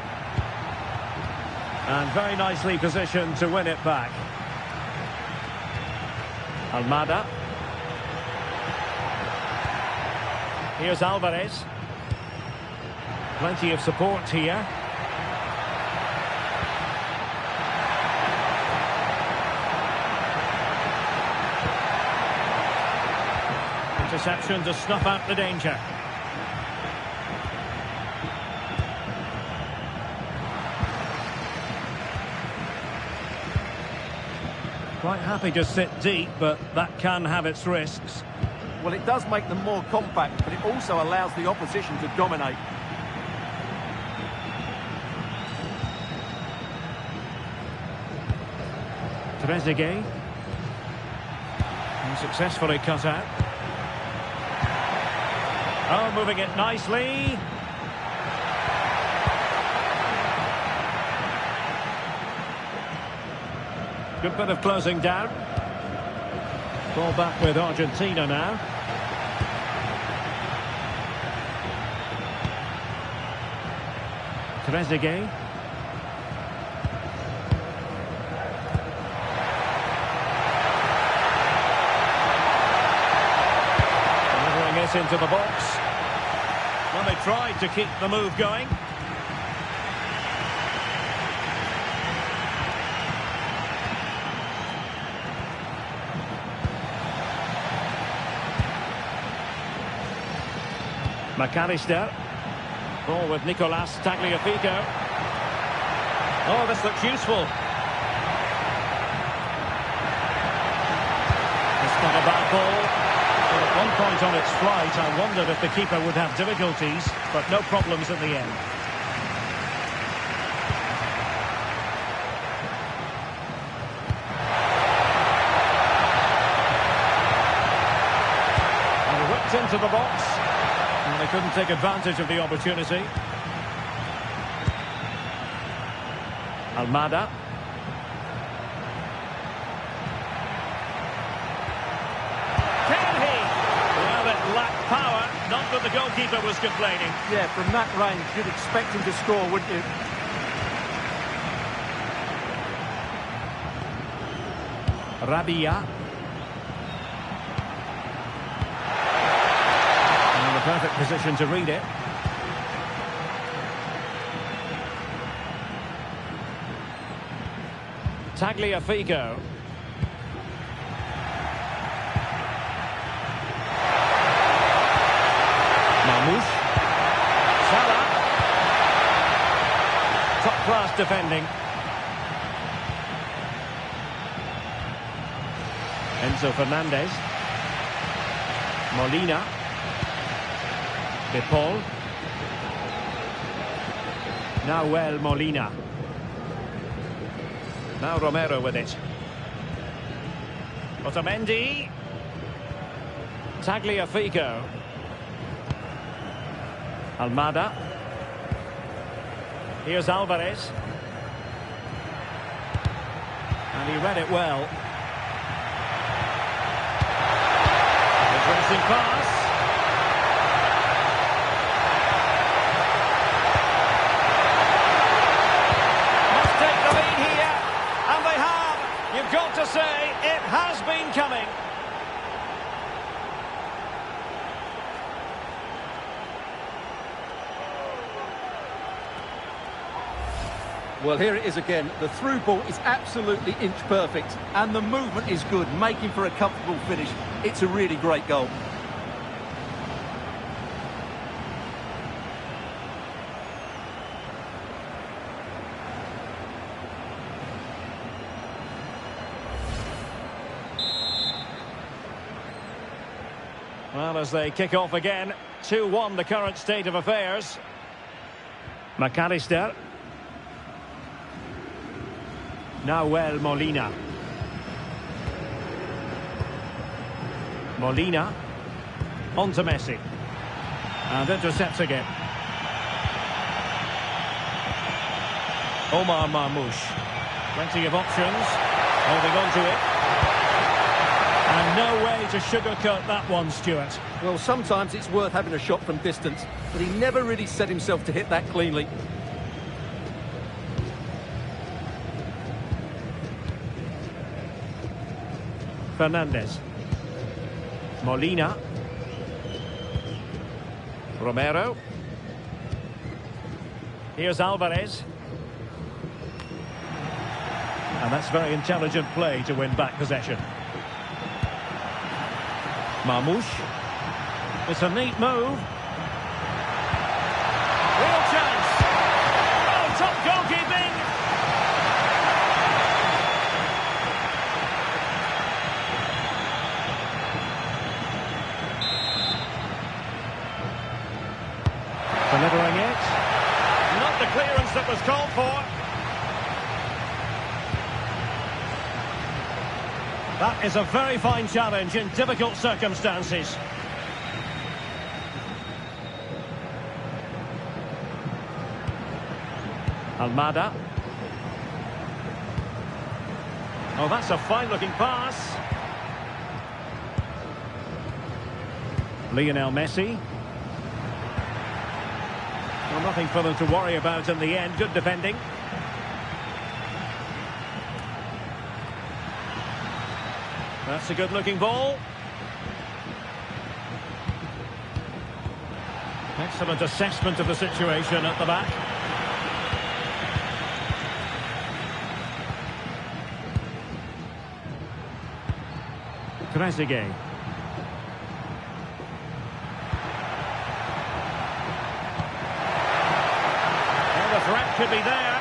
And very nicely positioned to win it back. Almada. Here's Alvarez. Plenty of support here. Interception to snuff out the danger. Quite happy to sit deep, but that can have its risks. Well, it does make them more compact, but it also allows the opposition to dominate. Trezeguet. And successfully cut out. Oh, moving it nicely. Good bit of closing down. Ball back with Argentina now. Trezeguet. Delivering it into the box. Well, they tried to keep the move going. McAllister. Ball with Nicolas Tagliafico. Oh, this looks useful. It's not a bad ball. But at one point on its flight, I wondered if the keeper would have difficulties, but no problems at the end. And whipped into the box. And they couldn't take advantage of the opportunity. Almada. Can he? Well, it lacked power. Not that the goalkeeper was complaining. Yeah, from that range, you'd expect him to score, wouldn't you? Rabia. And the perfect position to read it. Tagliafico. Marmoush. Salah. Top-class defending. Enzo Fernandez. Molina. De Paul. Now Molina. Now Romero with it. Otamendi. Tagliafico. Almada. Here's Alvarez. And he read it well. Aggressive pass. Must take the lead here. And they have. You've got to say, it has been coming. Well, here it is again. The through ball is absolutely inch perfect, and the movement is good, making for a comfortable finish. It's a really great goal. Well, as they kick off again, 2-1 the current state of affairs. McAllister. Now Molina. Molina. On to Messi. And intercepts again. Omar Marmoush. Plenty of options. Holding on to it. And no way to sugarcoat that one, Stuart. Well, sometimes it's worth having a shot from distance, but he never really set himself to hit that cleanly. Fernandez. Molina. Romero. Here's Alvarez. And that's very intelligent play to win back possession. Marmoush. It's a neat move. Real chance. Oh, top goalkeeping. Delivering it. Not the clearance that was called for. That is a very fine challenge in difficult circumstances. Almada. Oh, that's a fine-looking pass. Lionel Messi. Well, nothing for them to worry about in the end. Good defending. That's a good-looking ball. Excellent assessment of the situation at the back. Trezeguet. The threat could be there.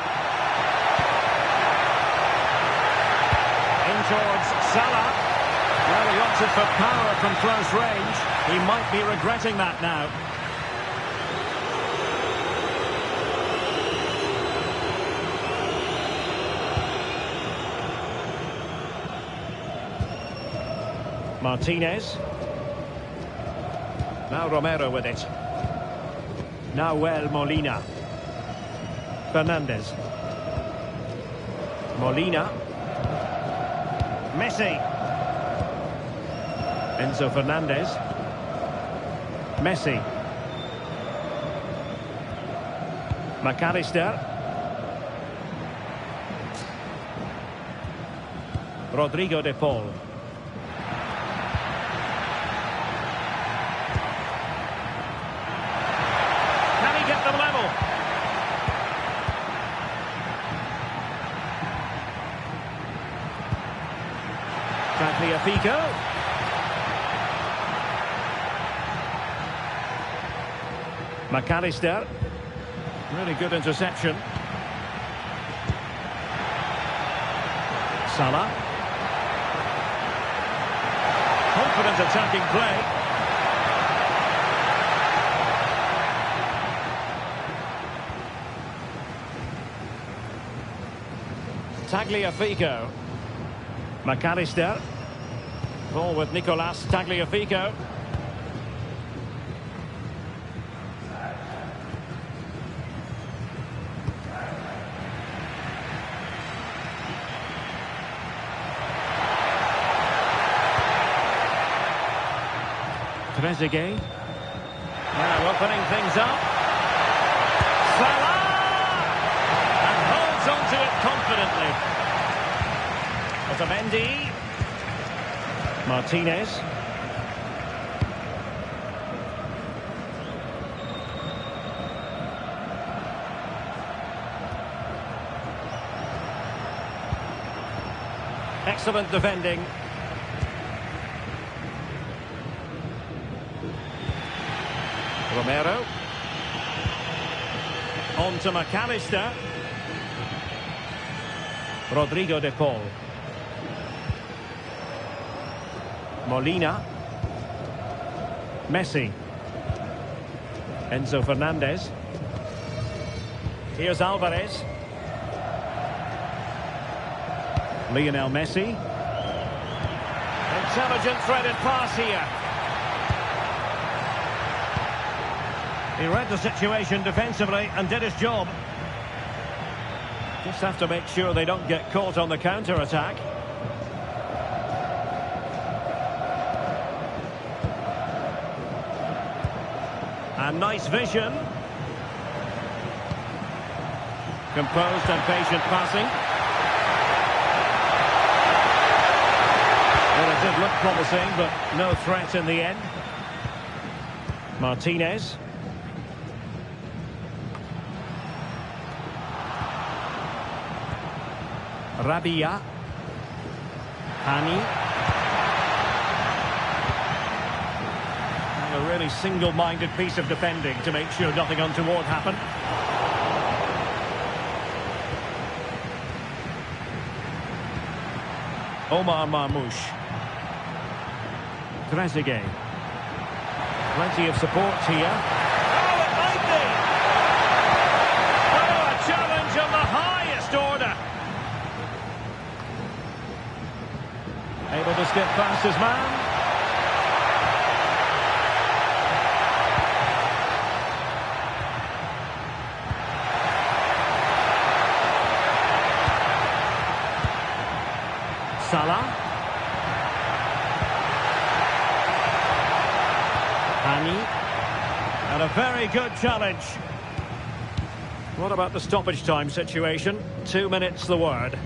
In towards Salah. Well, he opted for power from close range. He might be regretting that now. Martinez. Now Romero with it. Now Molina. Fernandez. Molina. Messi. Enzo Fernandez. Messi. McAllister. Rodrigo de Paul. Can he get them level? Tagliafico. McAllister. Really good interception. Salah. Confident attacking play. Tagliafico. McAllister. Ball with Nicolas Tagliafico. Trezeguet. Now opening things up. Salah! And holds onto it confidently. Otamendi. Martinez. Excellent defending. Romero. On to McAllister. Rodrigo de Paul. Molina. Messi. Enzo Fernandez. Here's Alvarez. Lionel Messi. Intelligent threaded pass here. He read the situation defensively and did his job. Just have to make sure they don't get caught on the counter-attack. And nice vision. Composed and patient passing. Well, it did look promising, but no threat in the end. Martinez. Rabia. Hani. A really single-minded piece of defending to make sure nothing untoward happened. Omar Marmoush. Trezeguet. Plenty of support here. Oh, it might be! Oh, a challenge of the highest order. Able to skip past his man. Salah. Hani. And a very good challenge. What about the stoppage time situation? 2 minutes the word.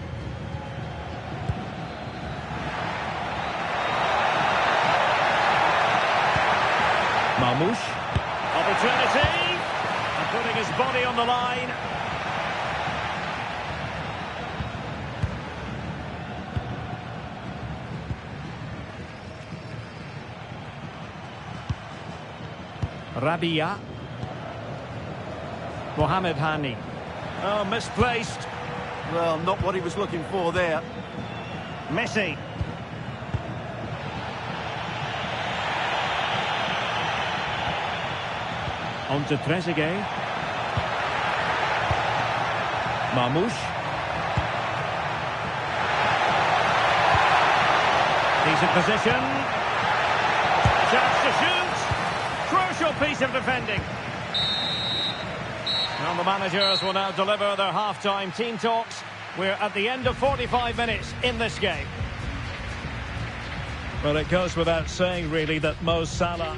Marmoush. Opportunity. And putting his body on the line. Rabia. Mohamed Hani. Oh, misplaced. Well, not what he was looking for there. Messi. On to Trezeguet. Marmoush. Decent position. Chance to shoot. Crucial piece of defending. And the managers will now deliver their half-time team talks. We're at the end of 45 minutes in this game. Well, it goes without saying, really, that Mo Salah...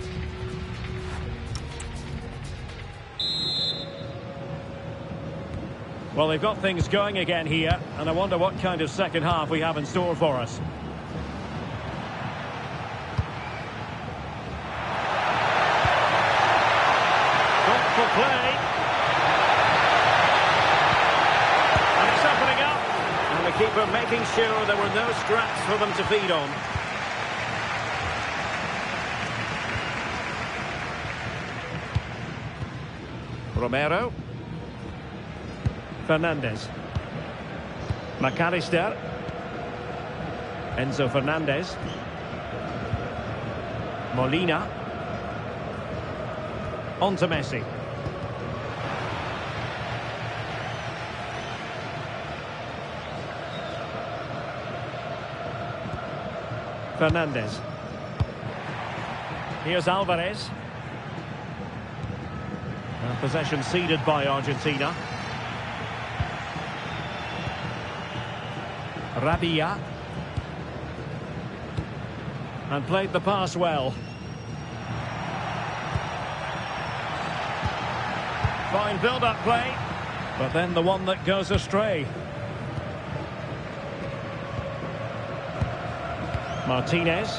Well, they've got things going again here, and I wonder what kind of second half we have in store for us. Thoughtful play. And it's opening up. And the keeper making sure there were no scraps for them to feed on. Romero. Fernandez. McAllister. Enzo Fernandez. Molina. On to Messi. Fernandez. Here's Alvarez. And possession ceded by Argentina. Rabia. And played the pass well. Fine build-up play. But then the one that goes astray. Martinez.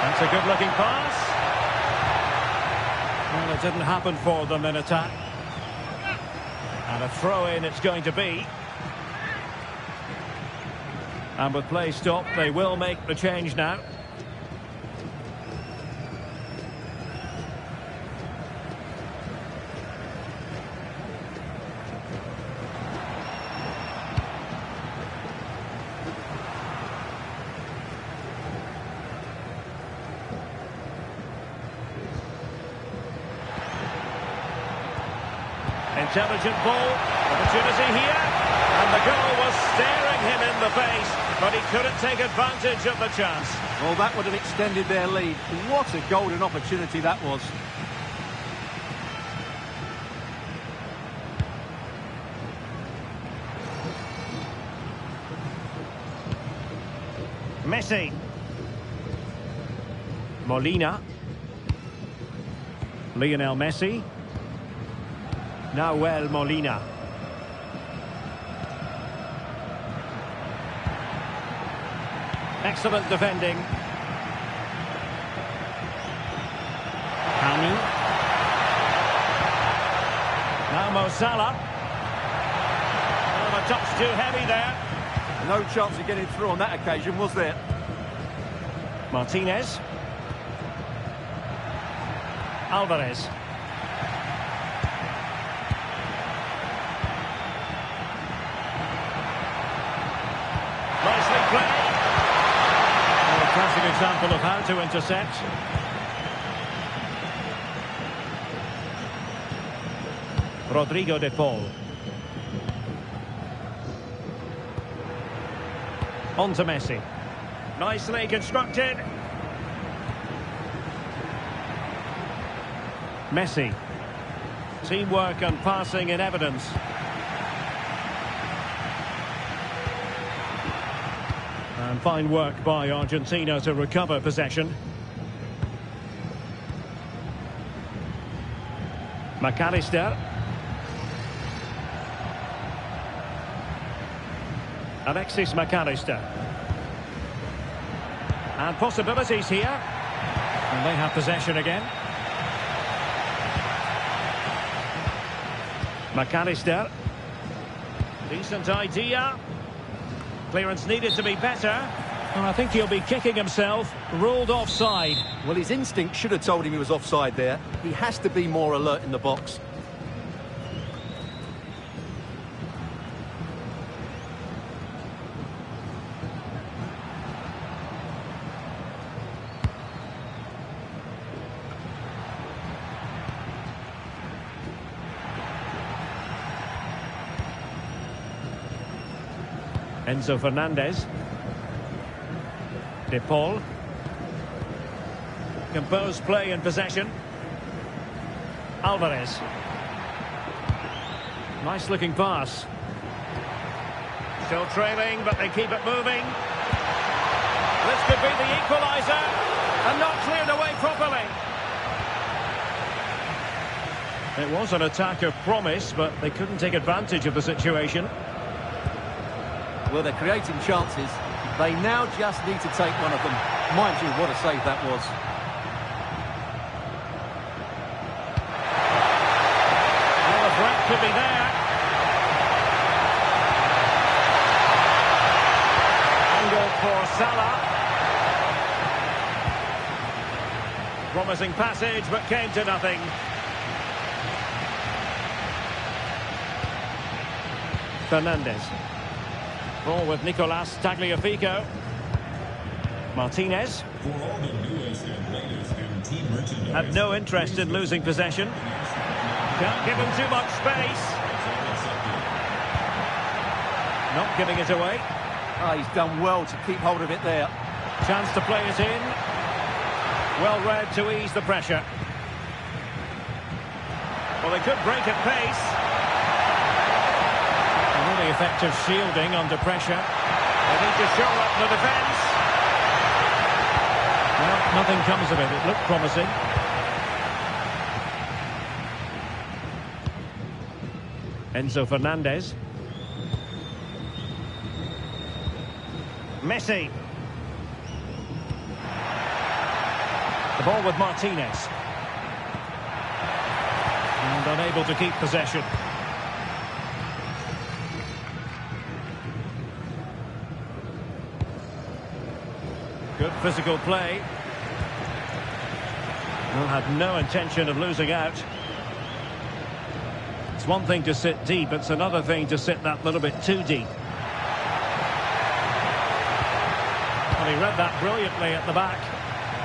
That's a good-looking pass. Well, it didn't happen for them in attack. And a throw-in it's going to be. And with play stopped, they will make the change now. Intelligent ball, opportunity here, and the goal was staring him in the face, but he couldn't take advantage of the chance. Well, that would have extended their lead. What a golden opportunity that was. Messi. Molina. Lionel Messi. Nahuel Molina. Excellent defending. Hani. Now Mo Salah. Oh, a touch too heavy there. No chance of getting through on that occasion, was there? Martinez. Alvarez. Nicely played. A classic example of how to intercept. Rodrigo de Paul. On to Messi. Nicely constructed. Messi. Teamwork and passing in evidence. And fine work by Argentina to recover possession. McAllister. Alexis McAllister. And possibilities here. And they have possession again. McAllister. Decent idea. Clearance needed to be better. And I think he'll be kicking himself. Ruled offside. Well, his instinct should have told him he was offside there. He has to be more alert in the box. Enzo Fernandez. De Paul. Composed play and possession. Alvarez. Nice looking pass. Still trailing, but they keep it moving. This could be the equaliser. And not cleared away properly. It was an attack of promise, but they couldn't take advantage of the situation. Well, they're creating chances. They now just need to take one of them. Mind you, what a save that was. Well, the threat could be there. Angle for Salah. promising passage, but came to nothing. Fernandez. Ball with Nicolas Tagliafico. Martinez. For all the newest and latest in team merchandise. Had no interest in losing possession. Can't give him too much space. Not giving it away. Oh, he's done well to keep hold of it there. Chance to play it in. Well read to ease the pressure. Well, they could break at pace. A really effective shielding under pressure. They need to shore up the defence. Well, nothing comes of it. It looked promising. Enzo Fernandez. Messi. The ball with Martinez. And unable to keep possession. Good physical play. Well, had no intention of losing out. It's one thing to sit deep, it's another thing to sit that little bit too deep. Well, he read that brilliantly at the back.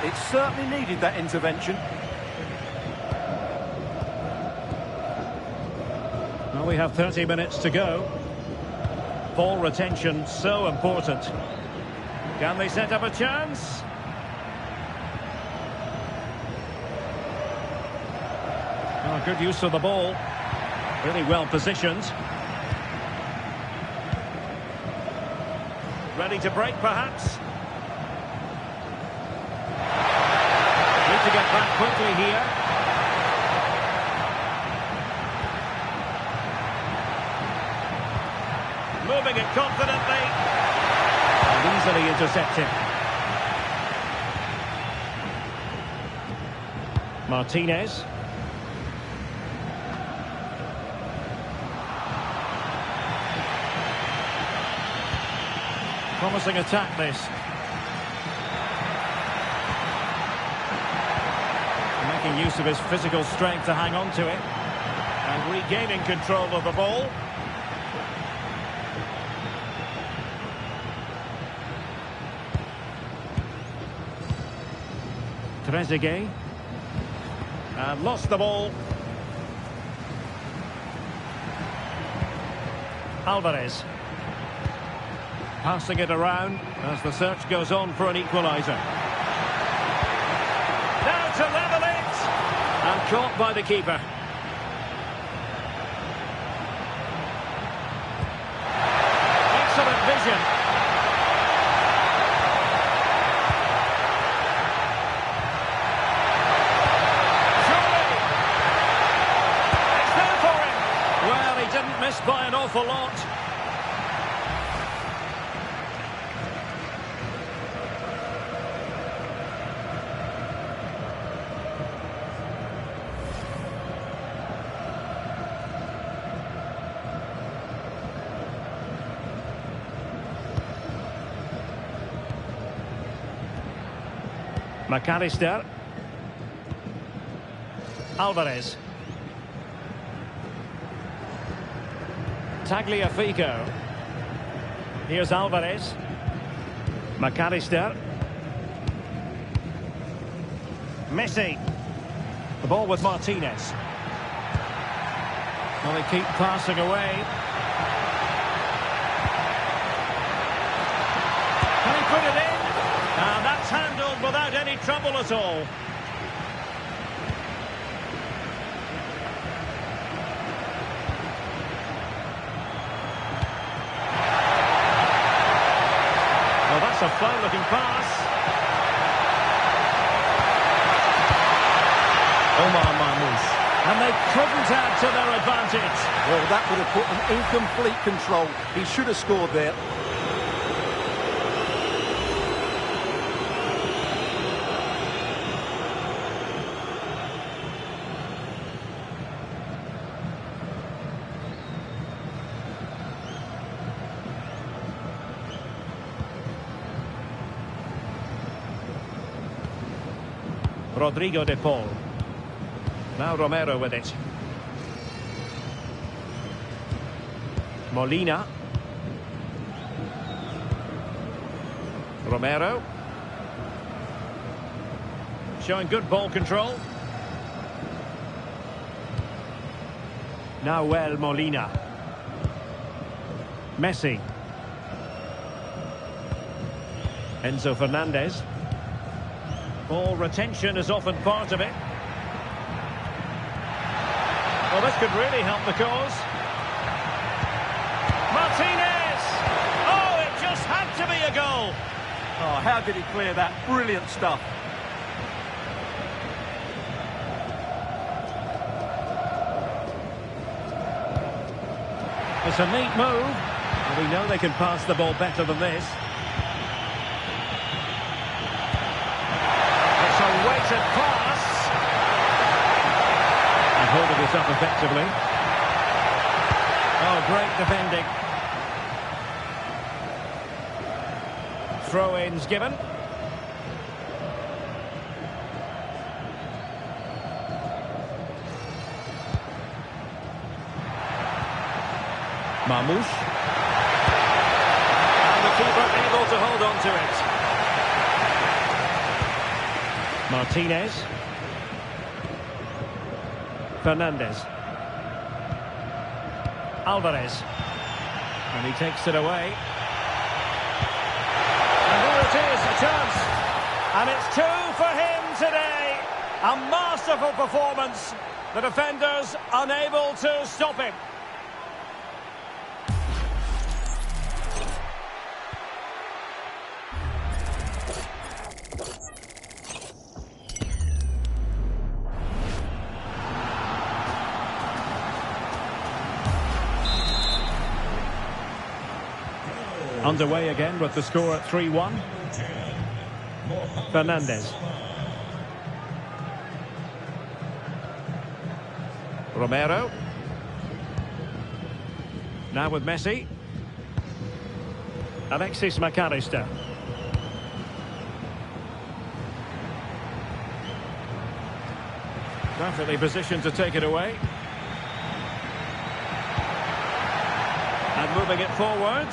It certainly needed that intervention. Well, we have 30 minutes to go. Ball retention so important. Can they set up a chance? Oh, good use of the ball. Really well positioned. Ready to break, perhaps? Need to get back quickly here. Moving it confidently. And easily intercepted. Martinez. Promising attack, this. Making use of his physical strength to hang on to it. And regaining control of the ball. Trezeguet. And lost the ball. Alvarez. Passing it around as the search goes on for an equaliser. Now to level it! And caught by the keeper. Excellent vision. Surely! It's there for him! Well, he didn't miss by an awful lot. McAllister. Alvarez. Tagliafico. Here's Alvarez. McAllister. Messi. The ball with Martinez. Well, they keep passing away. Can he put it in? And that's handled without any trouble at all. Well, that's a fine-looking pass. Omar Mahmoud. And they couldn't add to their advantage. Well, that would have put them in complete control. He should have scored there. Rodrigo de Paul. Now Romero with it. Molina. Romero. Showing good ball control. Now Molina. Messi. Enzo Fernandez. Ball retention is often part of it. Well, this could really help the cause. Martinez! Oh, it just had to be a goal. Oh, how did he clear that? Brilliant stuff. It's a neat move. And we know they can pass the ball better than this. It's a weighted pass. And holding it up effectively. Oh, great defending. Throw-ins given. Marmoush. And the keeper able to hold on to it. Martinez. Fernandez. Alvarez. And he takes it away. And there it is, a chance. And it's 2 for him today. A masterful performance. The defenders unable to stop him. Underway again with the score at 3-1. Fernandez. Romero. Now with Messi. Alexis McAllister. Perfectly positioned to take it away. And moving it forward.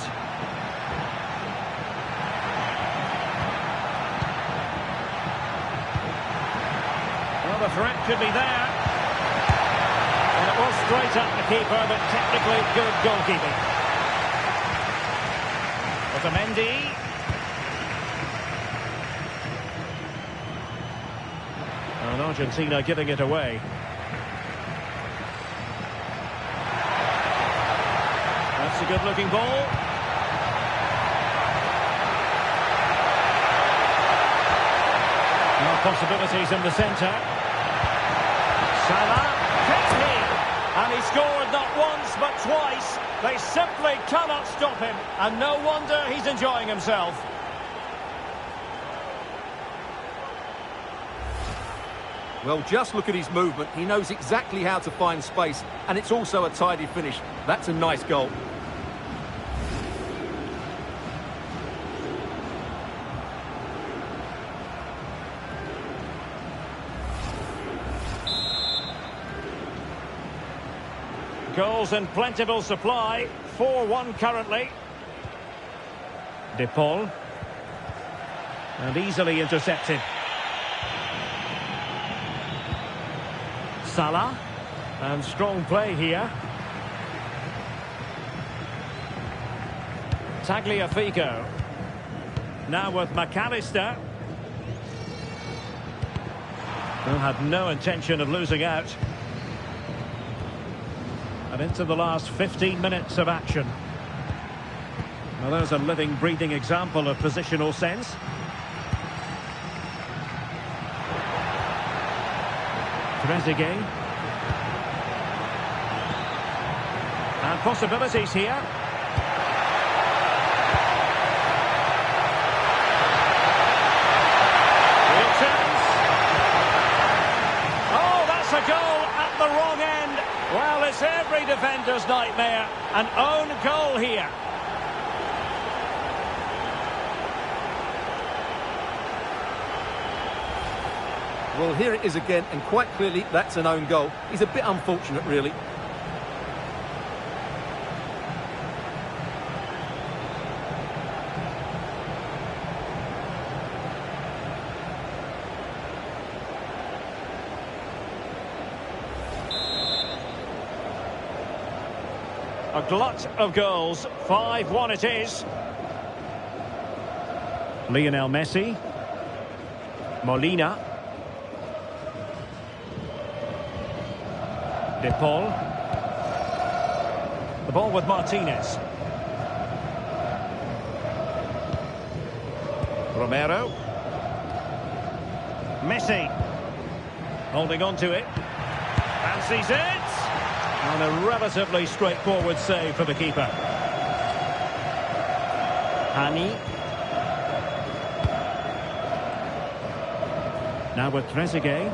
Well, the threat could be there. And it was straight at the keeper, but technically good goalkeeping. Otamendi. And Argentina giving it away. That's a good-looking ball. Now possibilities in the centre. Salah, Keane, and he scored not once but twice. They simply cannot stop him, and no wonder he's enjoying himself. Well, just look at his movement. He knows exactly how to find space, and it's also a tidy finish. That's a nice goal. Goals in plentiful supply. 4-1 currently. De Paul. And easily intercepted. Salah. And strong play here. Tagliafico. Now with McAllister. Who had no intention of losing out. And into the last 15 minutes of action. Now there's a living, breathing example of positional sense. Trezeguet. And possibilities here. Real chance. Oh, that's a goal at the wrong end. Well, it's every defender's nightmare. An own goal here. Well, here it is again, and quite clearly that's an own goal. He's a bit unfortunate, really. A glut of goals. 5-1 it is. Lionel Messi. Molina. De Paul. The ball with Martinez. Romero. Messi. Holding on to it. Fancies it. And a relatively straightforward save for the keeper. Hani. Now with Trezeguet.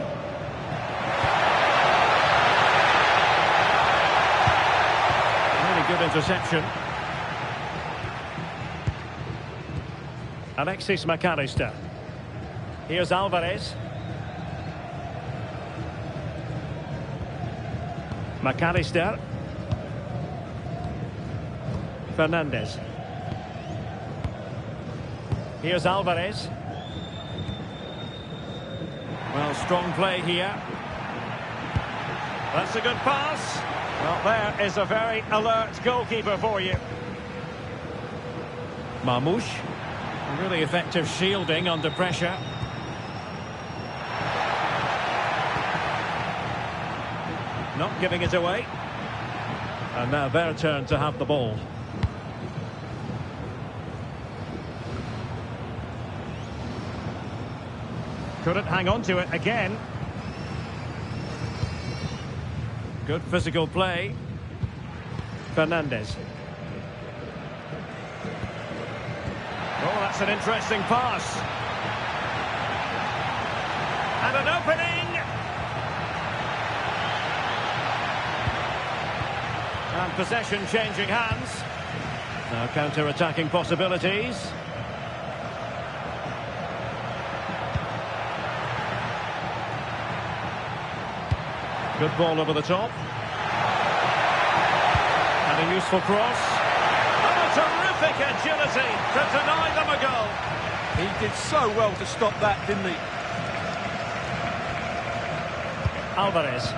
Really good interception. Alexis McAllister. Here's Alvarez. McAllister. Fernandez. Here's Alvarez. Well, strong play here. That's a good pass. Well, there is a very alert goalkeeper for you. Marmoush. Really effective shielding under pressure. Not giving it away. And now their turn to have the ball. Couldn't hang on to it again. Good physical play. Fernandez. Oh, that's an interesting pass. And an opening. And possession changing hands. Now counter-attacking possibilities. Good ball over the top. And a useful cross. And a terrific agility to deny them a goal. He did so well to stop that, didn't he? Alvarez.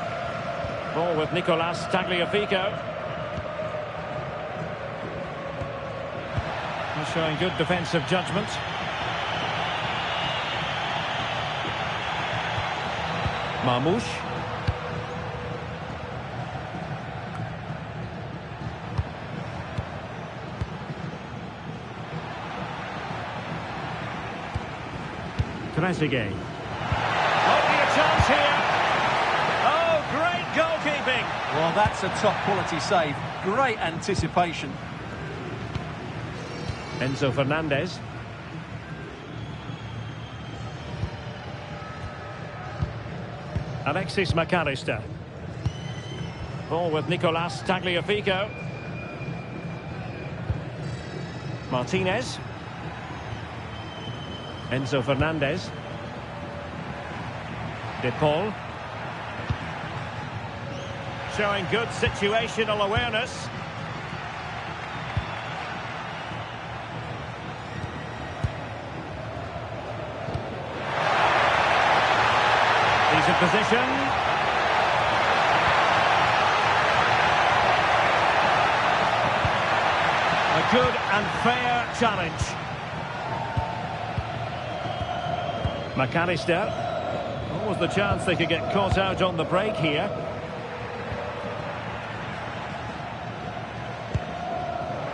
Ball with Nicolas Tagliafico. He's showing good defensive judgment. Marmoush. Trezeguet. Only a chance here. Oh, great goalkeeping. Well, that's a top-quality save. Great anticipation. Enzo Fernandez. Alexis McAllister. Ball with Nicolas Tagliafico. Martinez. Enzo Fernandez. De Paul. Showing good situational awareness. He's in position. A good and fair challenge. McAllister. What was the chance they could get caught out on the break here?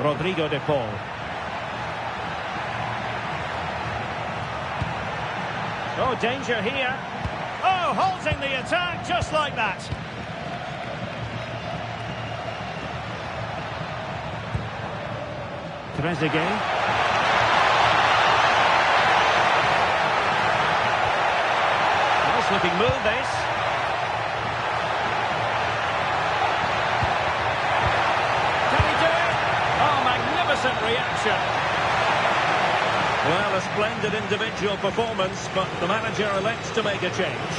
Rodrigo de Paul. Oh, danger here. Oh, halting the attack just like that. Trezeguet. Looking move this. Can he do it? Oh, magnificent reaction. Well, a splendid individual performance, but the manager elects to make a change.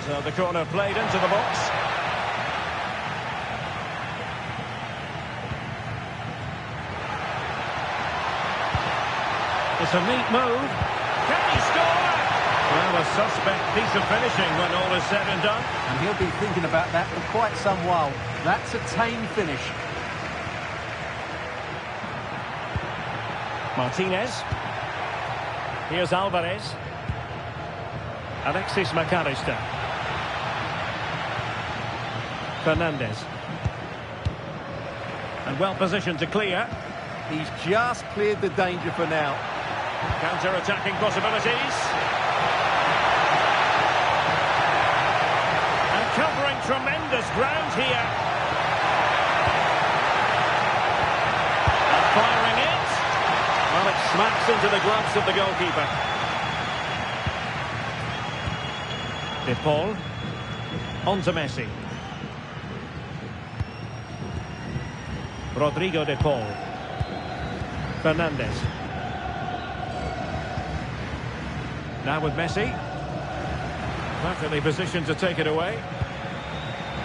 So the corner played into the box. It's a neat move. Can he score? Well, a suspect piece of finishing when all is said and done. And he'll be thinking about that for quite some while. That's a tame finish. Martinez. Here's Alvarez. Alexis McAllister. Fernandez. And well positioned to clear. He's just cleared the danger for now. Counter-attacking possibilities. And covering tremendous ground here. And firing it. Well, it smacks into the gloves of the goalkeeper. De Paul. On to Messi. Rodrigo De Paul. Fernandez. Now with Messi. Perfectly positioned to take it away.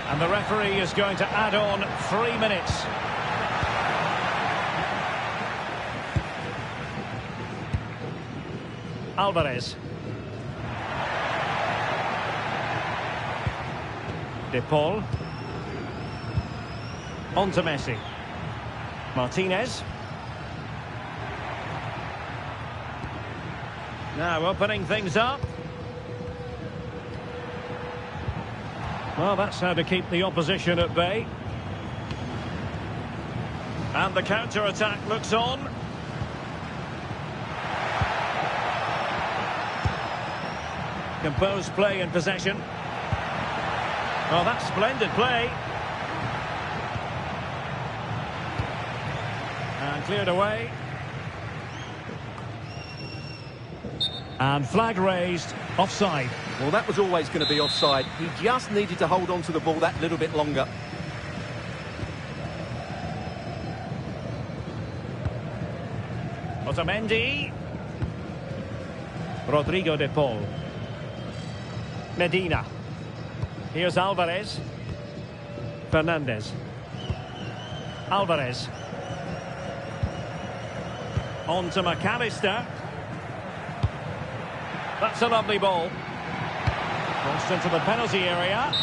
And the referee is going to add on 3 minutes. Alvarez. De Paul. On to Messi. Martinez. Now opening things up. Well, that's how to keep the opposition at bay. And the counter-attack looks on. Composed play in possession. Oh, that's splendid play. And cleared away. And flag raised. Offside. Well, that was always going to be offside. He just needed to hold on to the ball that little bit longer. Otamendi. Rodrigo De Paul. Medina. Here's Alvarez. Fernandez. Alvarez. On to McAllister. That's a lovely ball. Crossed into the penalty area.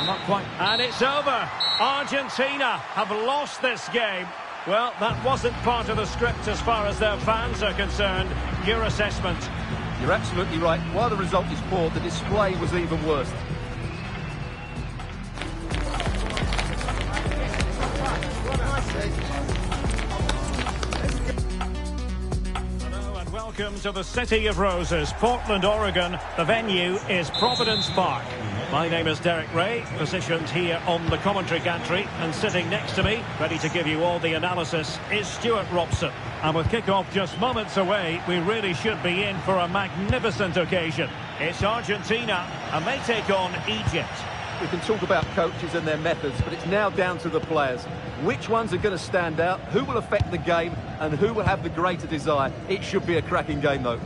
Not quite. And it's over. Argentina have lost this game. Well, that wasn't part of the script as far as their fans are concerned. Your assessment? You're absolutely right. While the result is poor, the display was even worse. Welcome to the City of Roses, Portland, Oregon. The venue is Providence Park. My name is Derek Ray, positioned here on the commentary gantry, and sitting next to me, ready to give you all the analysis, is Stuart Robson. And with kick-off just moments away, we really should be in for a magnificent occasion. It's Argentina, and they take on Egypt. We can talk about coaches and their methods, but it's now down to the players. Which ones are going to stand out, who will affect the game, and who will have the greater desire? It should be a cracking game, though.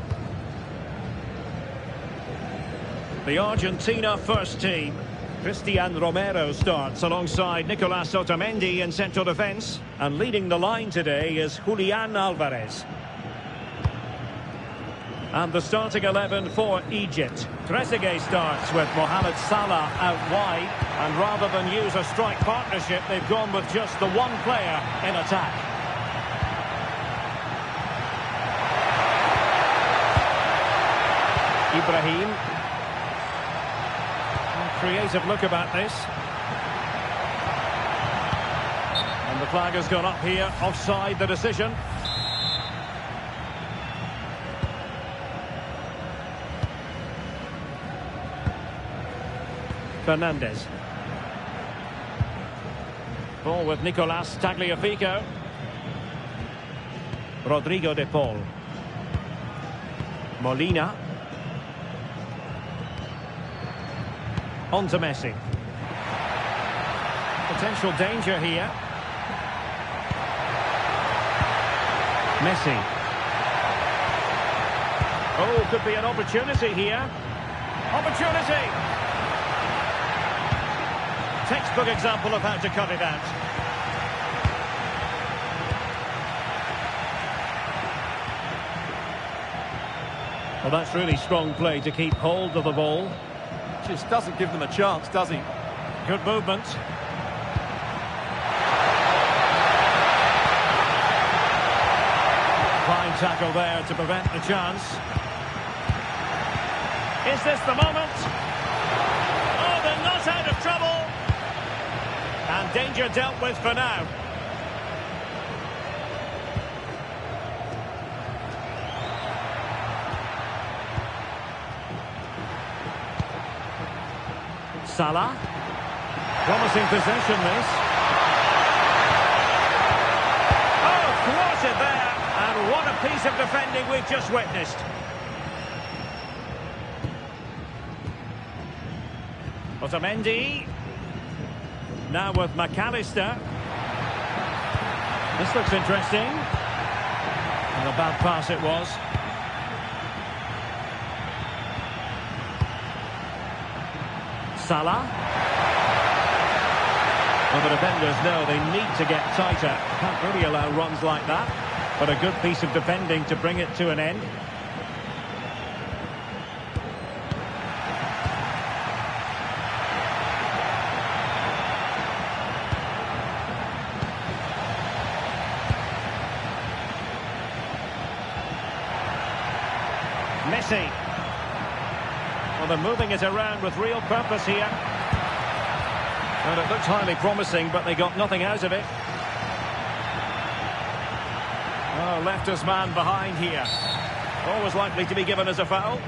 The Argentina first team. Cristian Romero starts alongside Nicolas Otamendi in central defence. And leading the line today is Julian Alvarez. And the starting 11 for Egypt. Trezeguet starts with Mohamed Salah out wide. And rather than use a strike partnership, they've gone with just the one player in attack. Ibrahim. Creative look about this. And the flag has gone up here. Offside the decision. Fernandez. Ball with Nicolas Tagliafico. Rodrigo De Paul. On to Messi. Potential danger here. Messi. Oh, could be an opportunity here. Opportunity! Textbook example of how to cut it out. Well, that's really strong play to keep hold of the ball. Just doesn't give them a chance, does he? Good movement. Fine tackle there to prevent the chance. Is this the moment? Oh, they're not out of trouble. And danger dealt with for now. Salah. Promising possession, this. Oh, thwarted there. And what a piece of defending we've just witnessed. Otamendi. Now with McAllister. This looks interesting. And a bad pass it was. Salah. Well, the defenders know they need to get tighter. Can't really allow runs like that. But a good piece of defending to bring it to an end. Messi. Well, they're moving it around with real purpose here. And it looked highly promising, but they got nothing out of it. Oh, left his man behind here. Always likely to be given as a foul.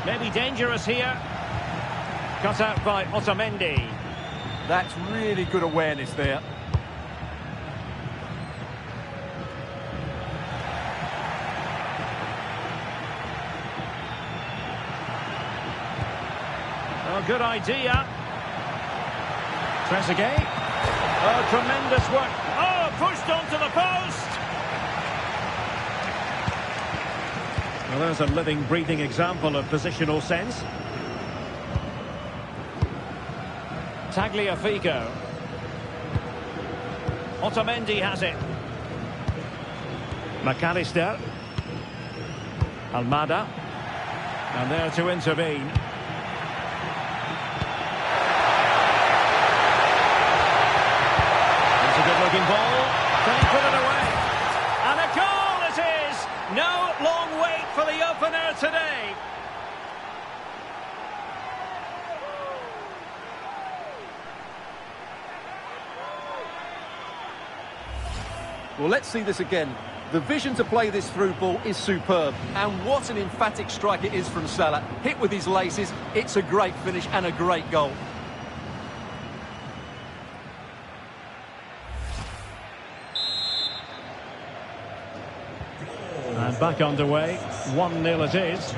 Maybe dangerous here. Cut out by Otamendi. That's really good awareness there. Oh, good idea. Trezeguet. Oh, tremendous work. Oh, pushed onto the post. Well, there's a living, breathing example of positional sense. Tagliafico. Otamendi has it. McAllister. Almada. And there to intervene. It's a good-looking ball. Can he put it away? And a goal it is! No long wait for the opener today. Well, let's see this again. The vision to play this through ball is superb. And what an emphatic strike it is from Salah. Hit with his laces, it's a great finish and a great goal. And back underway. 1-0 it is.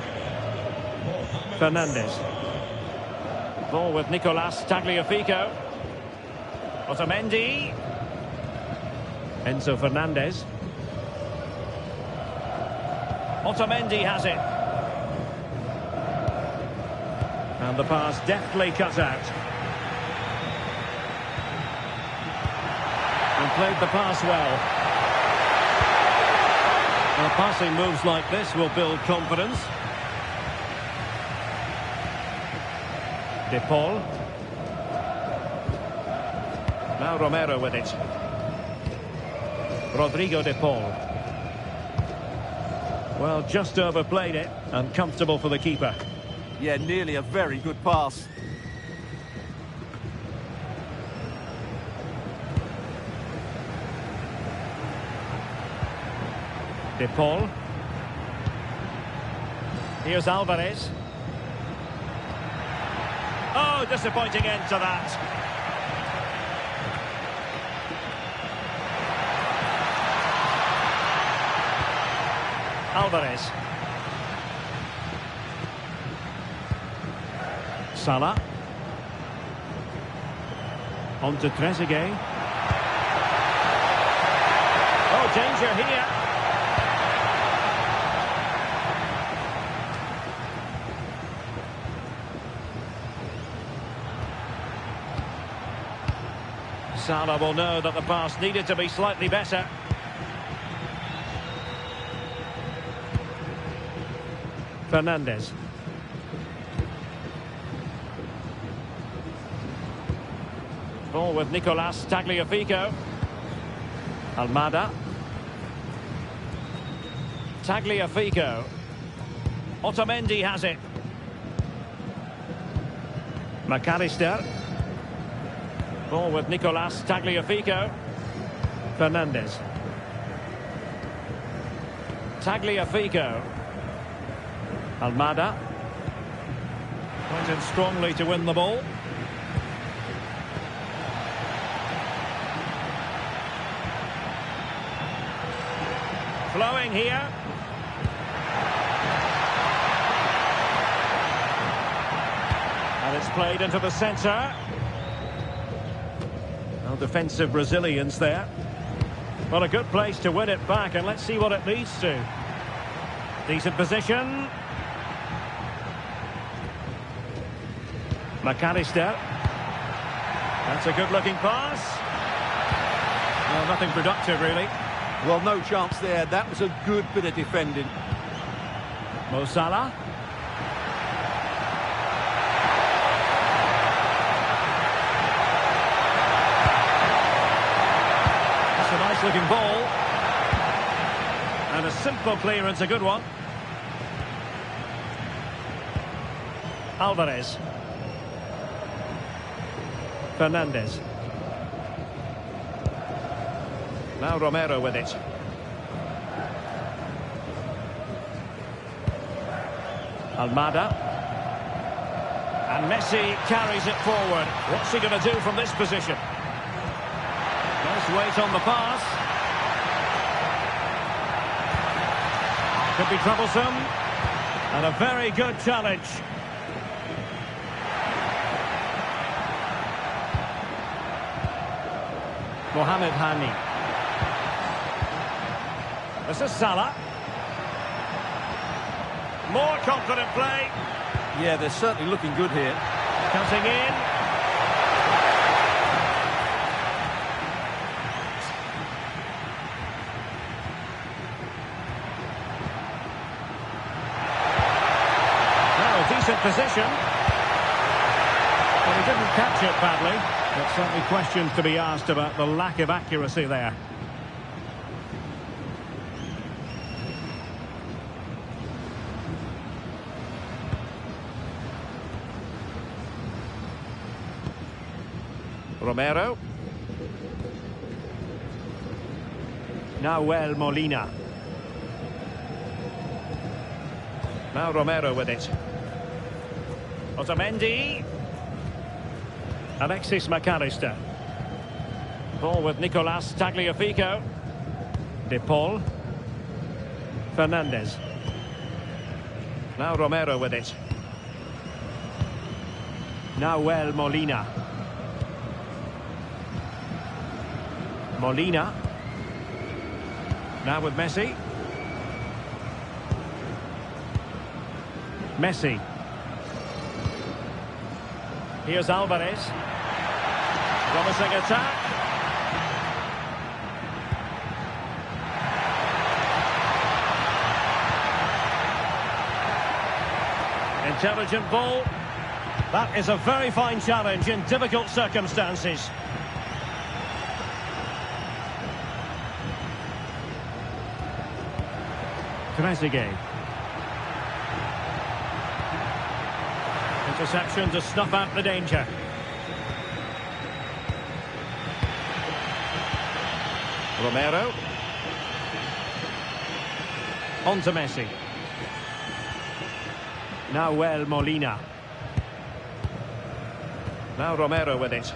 Fernandes. Ball with Nicolas Tagliafico. Otamendi. Enzo Fernandez. Otamendi has it. And the pass deftly cut out. And played the pass well. Well, passing moves like this will build confidence. De Paul. Now Romero with it. Rodrigo De Paul. Well, just overplayed it and comfortable for the keeper. Yeah, nearly a very good pass. De Paul. Here's Alvarez. Oh, disappointing end to that. Alvarez. Salah. On to Trezeguet. Oh, danger here. Salah will know that the pass needed to be slightly better. Fernandes. Ball with Nicolas Tagliafico. Almada. Tagliafico. Otamendi has it. McAllister. Ball with Nicolas Tagliafico. Fernandes. Tagliafico. Almada. Went in strongly to win the ball. Flowing here. And it's played into the centre. Well, defensive resilience there. Well, a good place to win it back, and let's see what it leads to. Decent position. McAllister. That's a good-looking pass. Well, nothing productive, really. Well, no chance there. That was a good bit of defending. Mo Salah. That's a nice-looking ball. And a simple clearance, a good one. Alvarez. Fernandes. Now Romero with it. Almada. And Messi carries it forward. What's he going to do from this position? Nice weight on the pass. Could be troublesome. And a very good challenge. Mohamed Hani. This is Salah. More confident play. Yeah, they're certainly looking good here. Cutting in. Now, a decent position. But he didn't catch it badly. But certainly questions to be asked about the lack of accuracy there. Romero. Nahuel Molina. Now Romero with it. Otamendi. Alexis McAllister. Ball with Nicolas Tagliafico. De Paul. Fernandes. Now Romero with it. Nahuel Molina. Molina. Now with Messi. Messi. Here's Alvarez. Promising attack. Intelligent ball. That is a very fine challenge in difficult circumstances. Trezeguet. Interception to snuff out the danger. Romero. On to Messi. Nahuel Molina. Now Romero with it.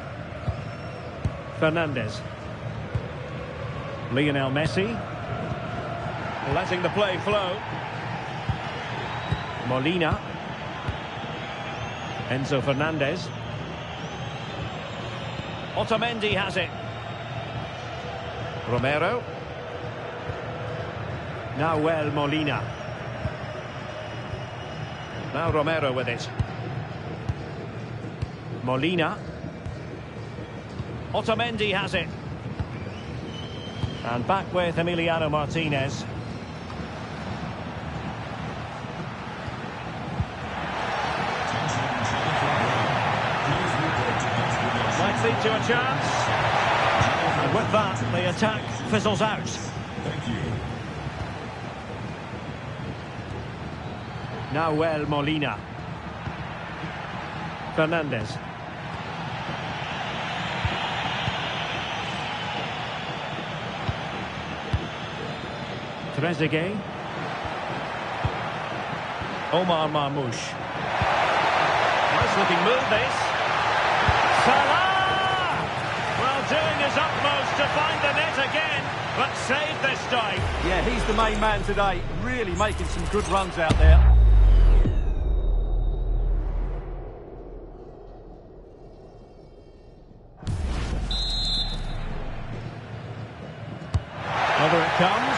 Fernandes. Lionel Messi. Letting the play flow. Molina. Enzo Fernandez. Otamendi has it. Romero. Now Molina. Now Romero with it. Molina. Otamendi has it. And back with Emiliano Martinez. Might lead to a chance. And with that, the attack fizzles out. Thank you. Now Molina. Fernandez. Trezeguet. Omar Marmoush. Nice looking move this. Salah! Well, doing his utmost to find the net again, but saved this time. Yeah, he's the main man today. Really making some good runs out there. Over it comes.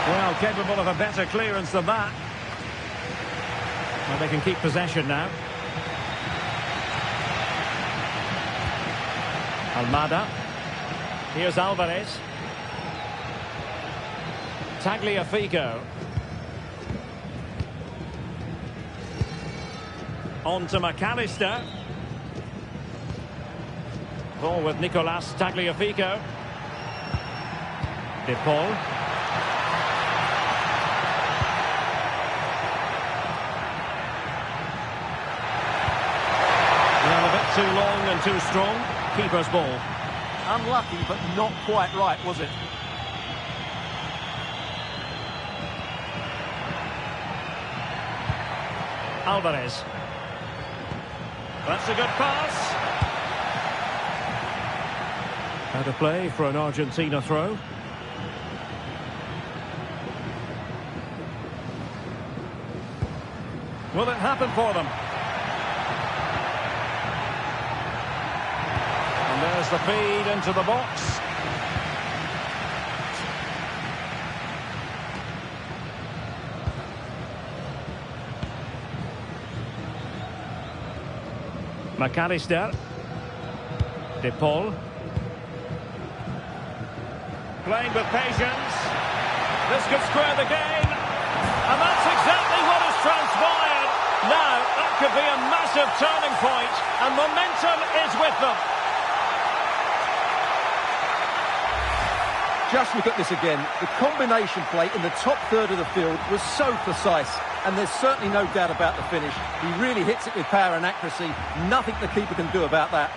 Well, capable of a better clearance than that. Well, they can keep possession now. Almada. Here's Alvarez. Tagliafico. On to McAllister. Ball with Nicolas Tagliafico. De Paul. Well, a bit too long and too strong. Keeper's ball. Unlucky, but not quite right, was it? Alvarez. That's a good pass. Out of play for an Argentina throw. Will it happen for them? And there's the feed into the box. McAllister. De Paul. Playing with patience. This could square the game. And that's exactly what has transpired. Now, that could be a massive turning point, and momentum is with them. Just look at this again. The combination play in the top third of the field was so precise, and there's certainly no doubt about the finish. He really hits it with power and accuracy. Nothing the keeper can do about that.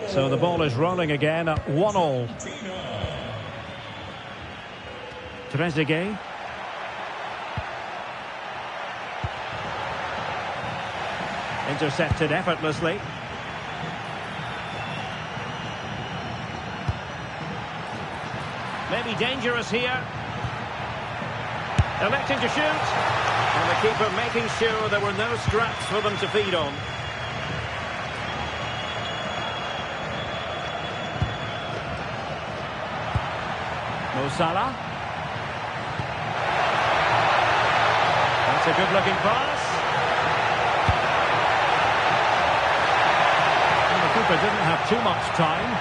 So the ball is rolling again at 1-1. Trezeguet. Intercepted effortlessly. Maybe dangerous here. Electing to shoot. And the keeper making sure there were no straps for them to feed on. Mo Salah. That's a good-looking pass. And the keeper didn't have too much time.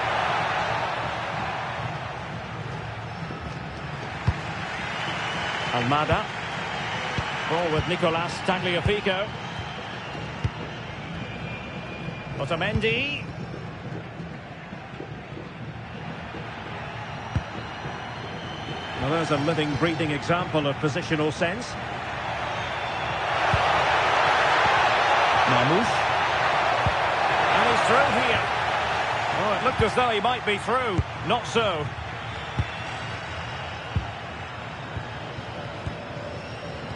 Almada. Ball with Nicolas Tagliafico. Otamendi. Well, there's a living, breathing example of positional sense. Marmoush. And he's through here. Oh, it looked as though he might be through. Not so.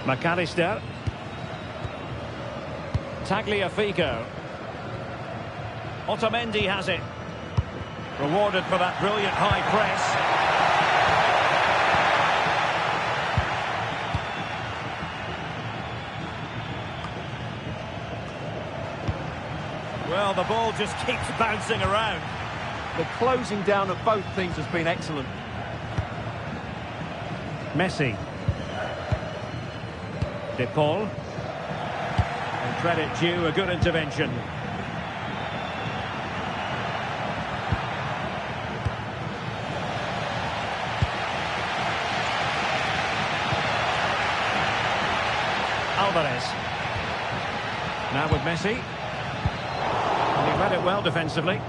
McAllister. Tagliafico. Otamendi has it. Rewarded for that brilliant high press. Well, the ball just keeps bouncing around. The closing down of both teams has been excellent. Messi. De Paul. And credit due, a good intervention. Alvarez. Now with Messi. And he read it well defensively.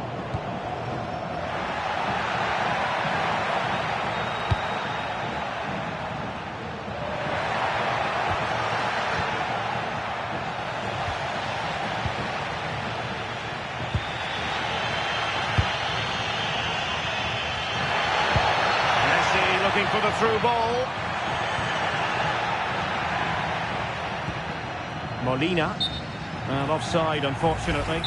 Messi looking for the through ball. Molina. And offside, unfortunately.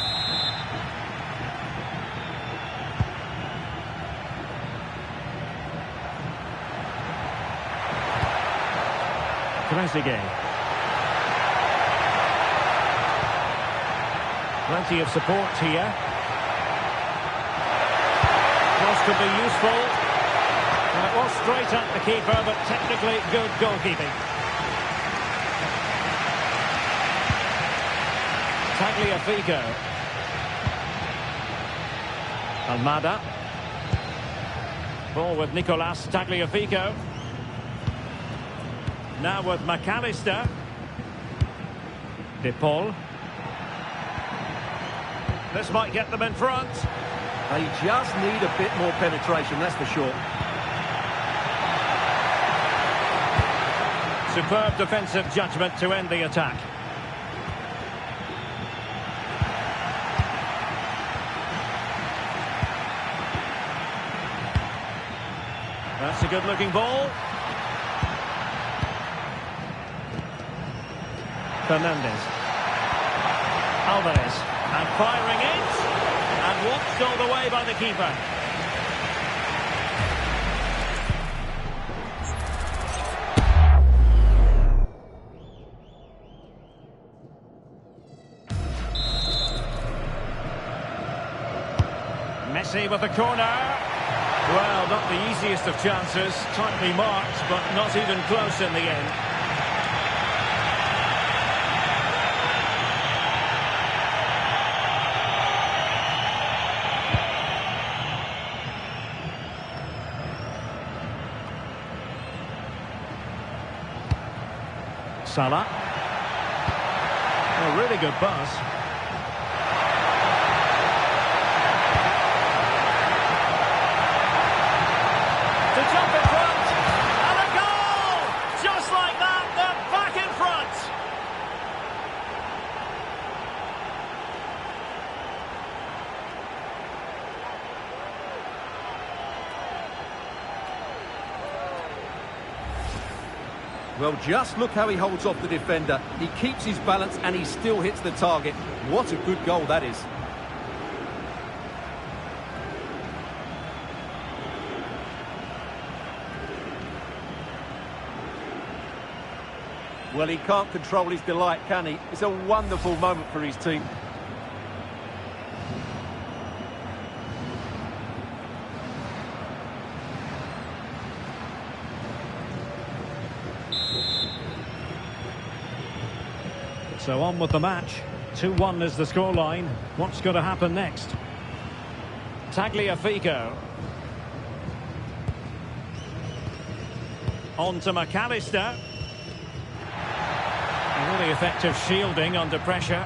Trezeguet. Plenty of support here. Cross could be useful. And it was straight at the keeper, but technically good goalkeeping. Tagliafico. Almada. Ball with Nicolas Tagliafico. Now with McAllister. De Paul. This might get them in front. They just need a bit more penetration, that's for sure. Superb defensive judgment to end the attack. That's a good-looking ball. Fernandez. Alvarez. And firing it. And watched all the way by the keeper. Messi with the corner. Well, not the easiest of chances. Tightly marked, but not even close in the end. Salah. A really good pass. To jump in front, and a goal! Just like that, they're back in front. Well, just look how he holds off the defender. He keeps his balance and he still hits the target. What a good goal that is. Well, he can't control his delight, can he? It's a wonderful moment for his team. So on with the match. 2-1 is the scoreline. What's going to happen next? Tagliafico. On to McAllister. Really effective shielding under pressure.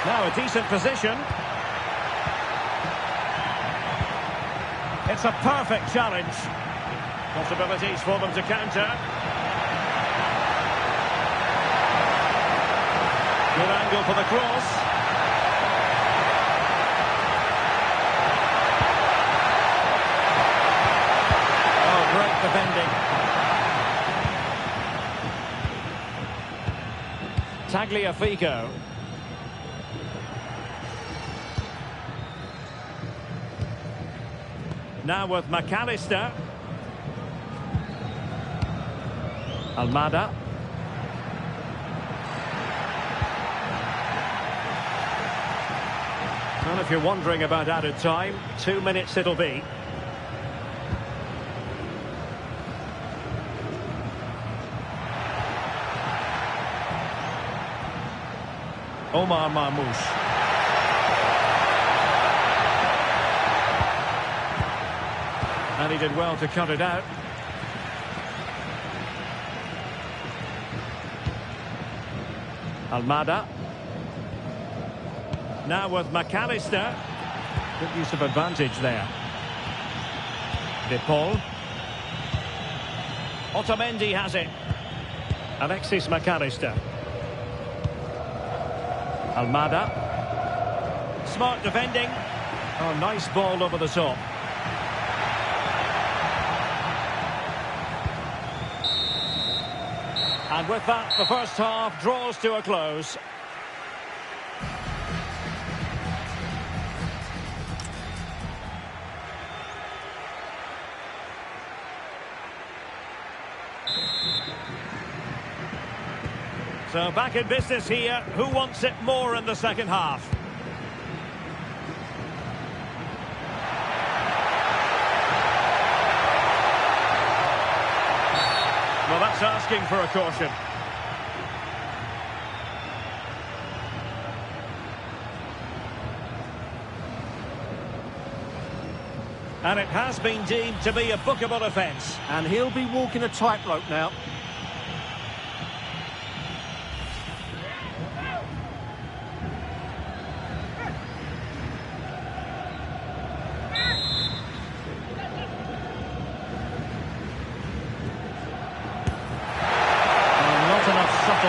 Now a decent position. It's a perfect challenge. Possibilities for them to counter. Good angle for the cross. Oh, great defending. Tagliafico. Now with McAllister. Almada. Well, if you're wondering about added time, 2 minutes it'll be. Omar Marmoush. And he did well to cut it out. Almada. Now with McAllister. Good use of advantage there. De Paul. Otamendi has it. Alexis McAllister. Almada. Smart defending. Oh, nice ball over the top. And with that, the first half draws to a close. So back in business here. Who wants it more in the second half? Well, that's asking for a caution. And it has been deemed to be a bookable offence. And he'll be walking a tightrope now.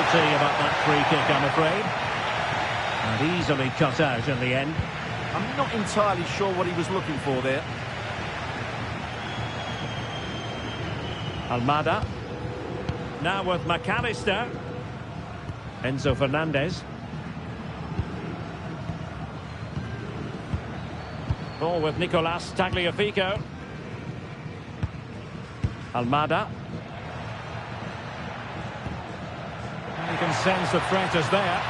About that free kick, I'm afraid. And easily cut out in the end. I'm not entirely sure what he was looking for there. Almada. Now with McAllister. Enzo Fernandez. Ball with Nicolas Tagliafico. Almada. You can sense the threat is there.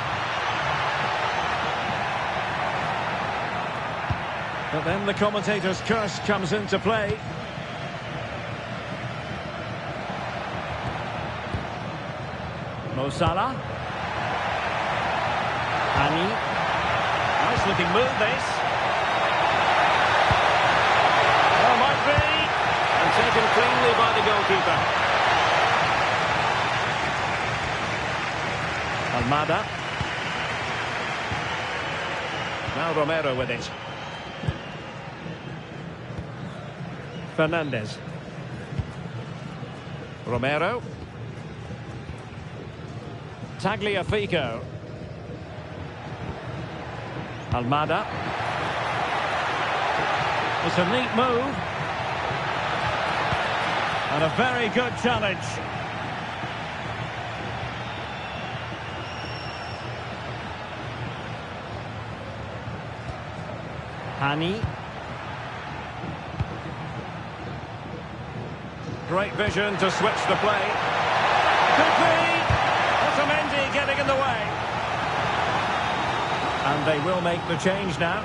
But then the commentator's curse comes into play. Mo Salah. Hani. Nice looking move this. Oh, might be. And taken cleanly by the goalkeeper. Almada. Now Romero with it. Fernandez. Romero. Tagliafico. Almada. It's a neat move. And a very good challenge. Hani. Great vision to switch the play. Could be. Otamendi getting in the way. And they will make the change now.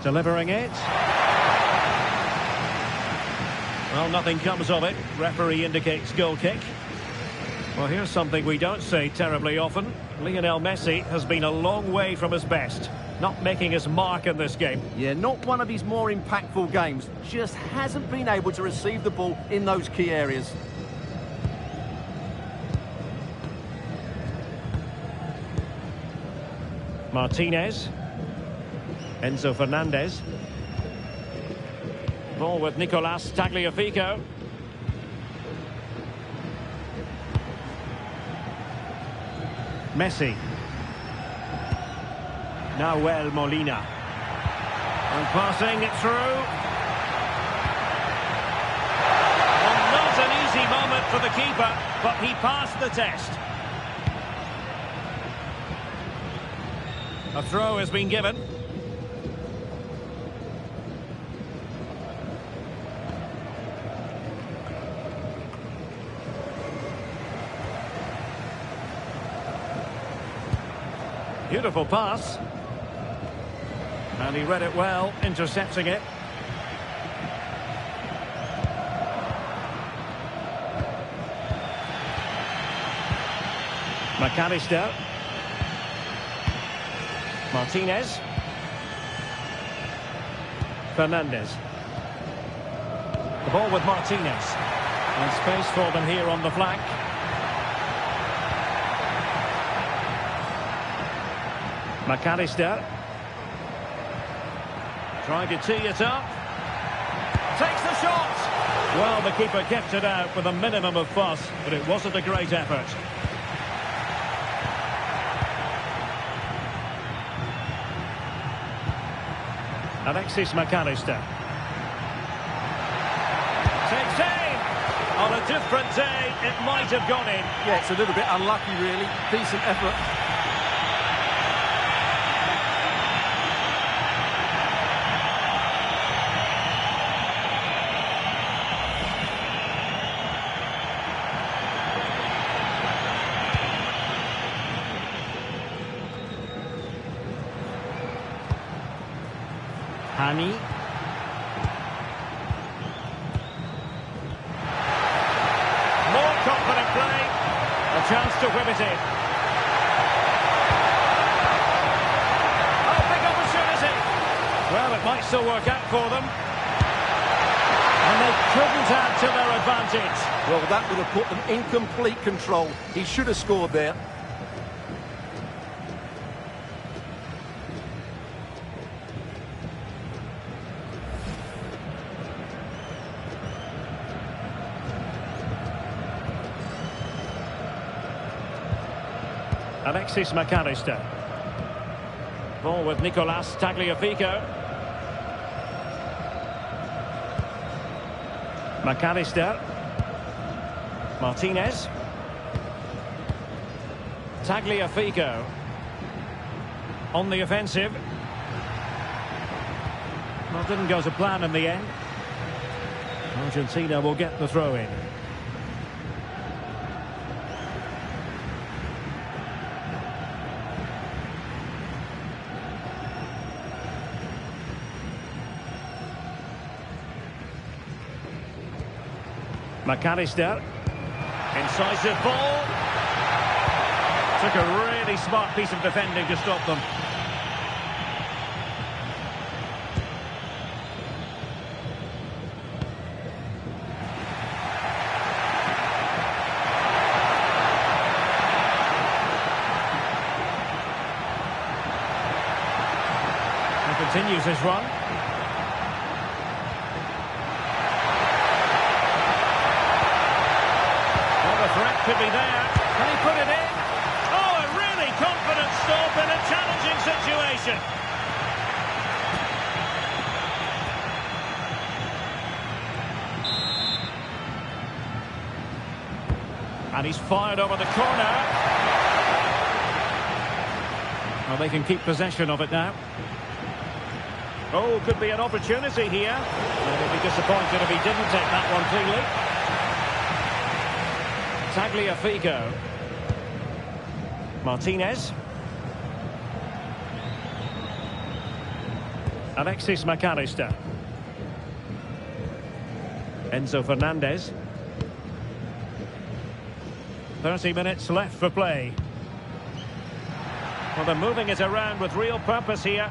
Delivering it. Well, nothing comes of it. Referee indicates goal kick. Well, here's something we don't say terribly often. Lionel Messi has been a long way from his best. Not making his mark in this game. Yeah, not one of his more impactful games. Just hasn't been able to receive the ball in those key areas. Martinez. Enzo Fernandez. Ball with Nicolas Tagliafico. Messi. Nahuel Molina. And passing it through. Well, not an easy moment for the keeper, but he passed the test. A throw has been given. Beautiful pass. And he read it well, intercepting it. McAllister. Martinez. Fernandez. The ball with Martinez. And space for them here on the flank. McAllister. Trying to tee it up. Takes the shot! Well, the keeper kept it out with a minimum of fuss, but it wasn't a great effort. Alexis McAllister. Takes aim! On a different day, it might have gone in. Yeah, it's a little bit unlucky, really. Decent effort. Hani. More confident play. A chance to whip it in. Oh, big opportunity. Well, it might still work out for them. And they couldn't add to their advantage. Well, that would have put them in complete control. He should have scored there. Alexis McAllister. Ball with Nicolas Tagliafico. McAllister. Martinez. Tagliafico. On the offensive. Well, didn't go to plan in the end. Argentina will get the throw in. McAllister. Incisive ball. Took a really smart piece of defending to stop them. And continues his run. Threat could be there. Can he put it in? Oh, a really confident stop in a challenging situation. And he's fired over the corner. Well, they can keep possession of it now. Oh, could be an opportunity here. They'd be disappointed if he didn't take that one cleanly. Tagliafico. Martinez. Alexis McAllister. Enzo Fernandez. 30 minutes left for play. Well, they're moving it around with real purpose here.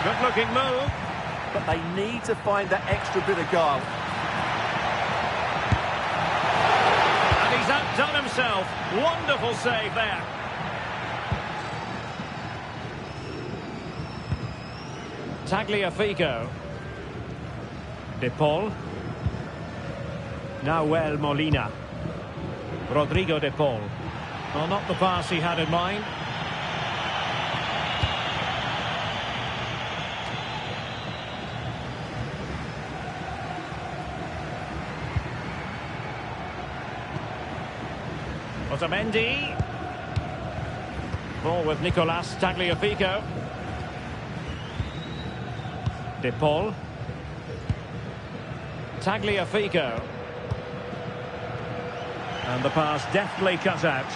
Good-looking move. But they need to find that extra bit of guile. And he's outdone himself. Wonderful save there. Tagliafico. De Paul. Nahuel Molina. Rodrigo de Paul. Well, not the pass he had in mind. Otamendi. Ball with Nicolas Tagliafico. De Paul. Tagliafico. And the pass deftly cut out.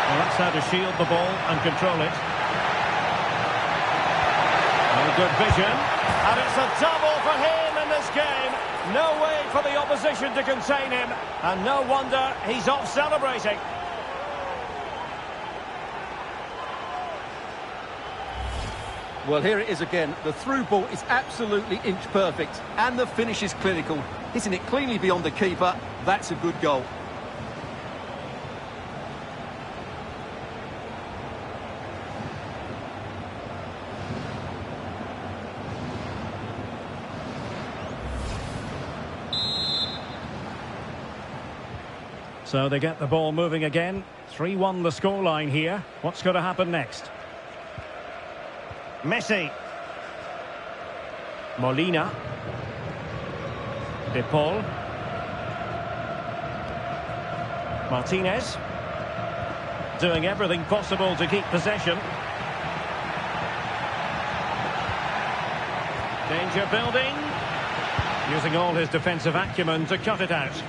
Well, that's how to shield the ball and control it. Oh, good vision. And it's a double for him in this game. No way for the opposition to contain him. And no wonder he's off celebrating. Well, here it is again. The through ball is absolutely inch perfect. And the finish is clinical. Hitting it cleanly beyond the keeper. That's a good goal. So they get the ball moving again. 3-1 the scoreline here. What's going to happen next? Messi. Molina. De Paul. Martinez. Doing everything possible to keep possession. Danger building. Using all his defensive acumen to cut it out.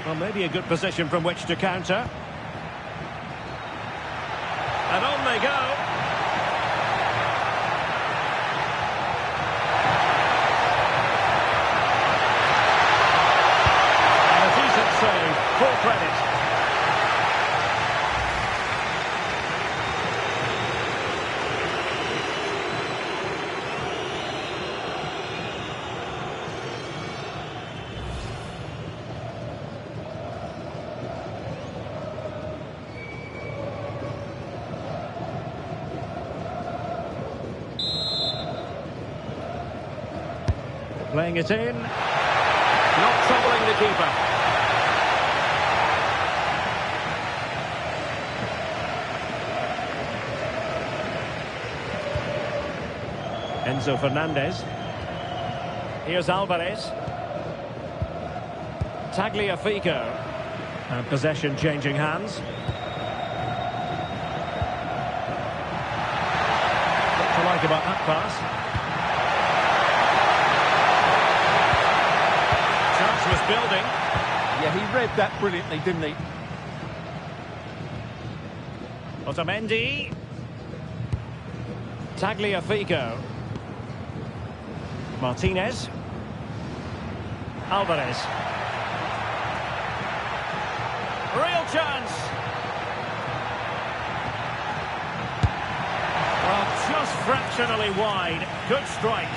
Well, maybe a good position from which to counter. And on they go. And a decent save, full credit. Playing it in. Not troubling the keeper. Enzo Fernandez. Here's Alvarez. Tagliafico. And possession changing hands. What to like about that pass? Was building. Yeah, he read that brilliantly, didn't he? Otamendi. Tagliafico. Martinez. Alvarez. Real chance. Well, just fractionally wide. Good strike.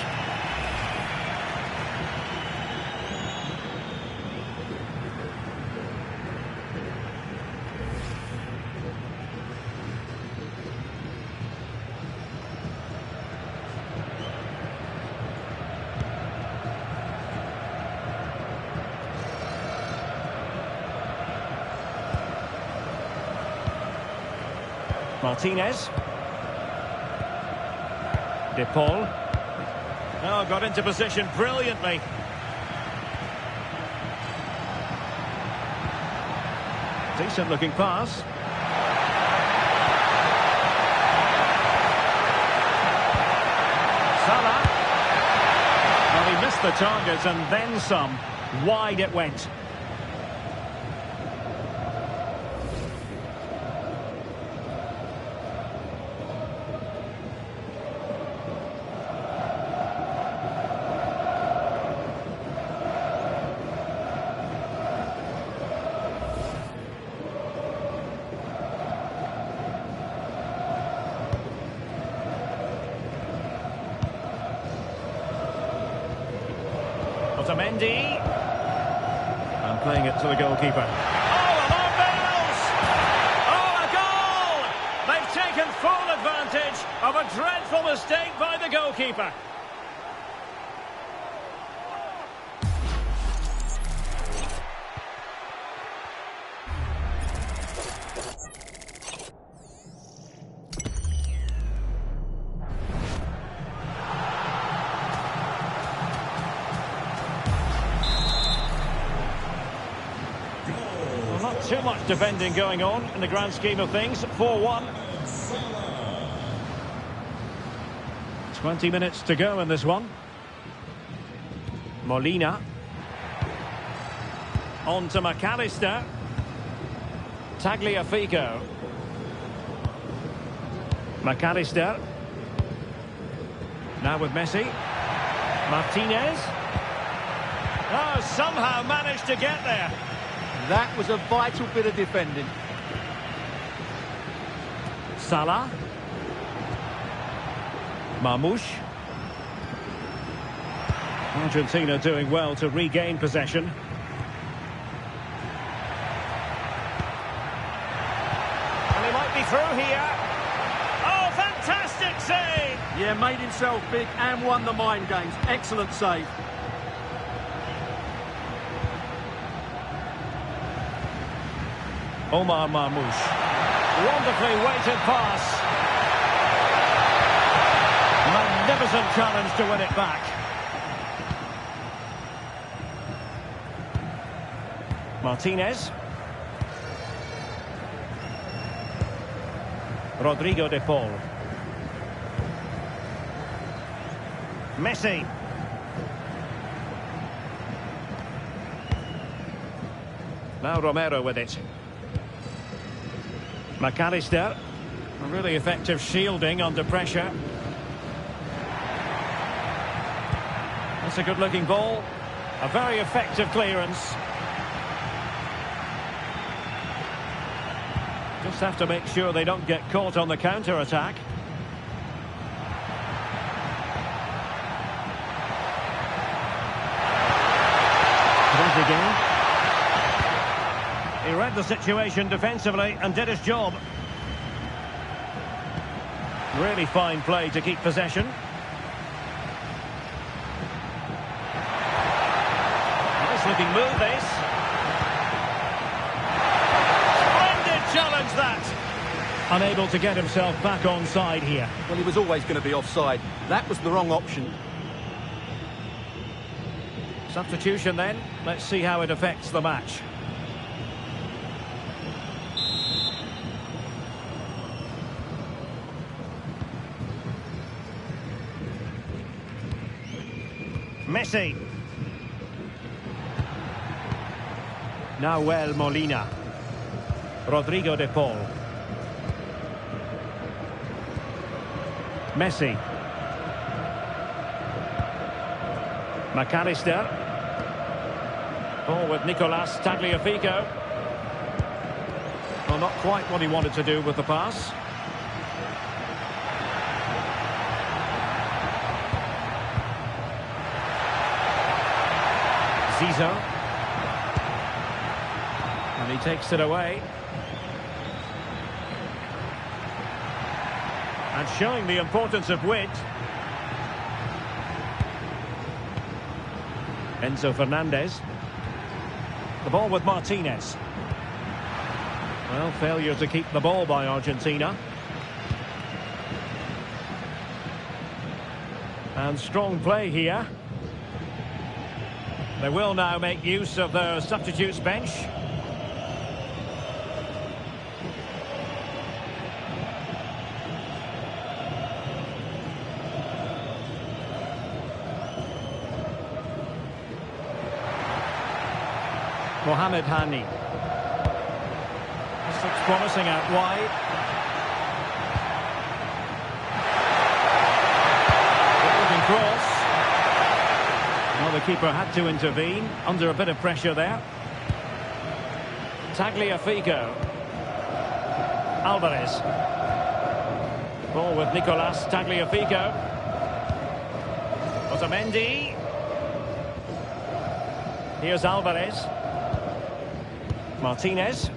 Martinez. De Paul. Oh, got into position brilliantly. Decent looking pass. Salah. Well, he missed the target and then some. Wide it went. Otamendi. And playing it to the goalkeeper. Oh, alarm bells! Oh, a goal! They've taken full advantage of a dreadful mistake by the goalkeeper. too much defending going on in the grand scheme of things. 4-1. 20 minutes to go in this one. Molina. On to McAllister. Tagliafico. McAllister. Now with Messi. Martinez. Oh, somehow managed to get there. That was a vital bit of defending. Salah. Marmoush. Argentina doing well to regain possession. And he might be through here. Oh, fantastic save! Yeah, made himself big and won the mind games. Excellent save. Omar Marmoush. Wonderfully weighted pass. Magnificent challenge to win it back. Martinez. Rodrigo de Paul. Messi. Now Romero with it. McAllister. A really effective shielding under pressure. That's a good-looking ball. A very effective clearance. Just have to make sure they don't get caught on the counter-attack. Again. He read the situation defensively and did his job. Really fine play to keep possession. Nice looking move, this. Splendid challenge, that. Unable to get himself back on side here. Well, he was always going to be offside. That was the wrong option. Substitution then. Let's see how it affects the match. Messi. Nahuel Molina. Rodrigo de Paul. Messi. McAllister. Ball with Nicolas Tagliafico. Well, not quite what he wanted to do with the pass. Zizou. And he takes it away. And showing the importance of width. Enzo Fernandez. The ball with Martinez. Well, failure to keep the ball by Argentina. And strong play here. They will now make use of their substitutes bench. Mohamed Hani. This looks promising out wide. Good cross. Well, the keeper had to intervene under a bit of pressure there. Tagliafico. Alvarez. Ball with Nicolas Tagliafico. Otamendi. Here's Alvarez. Martinez.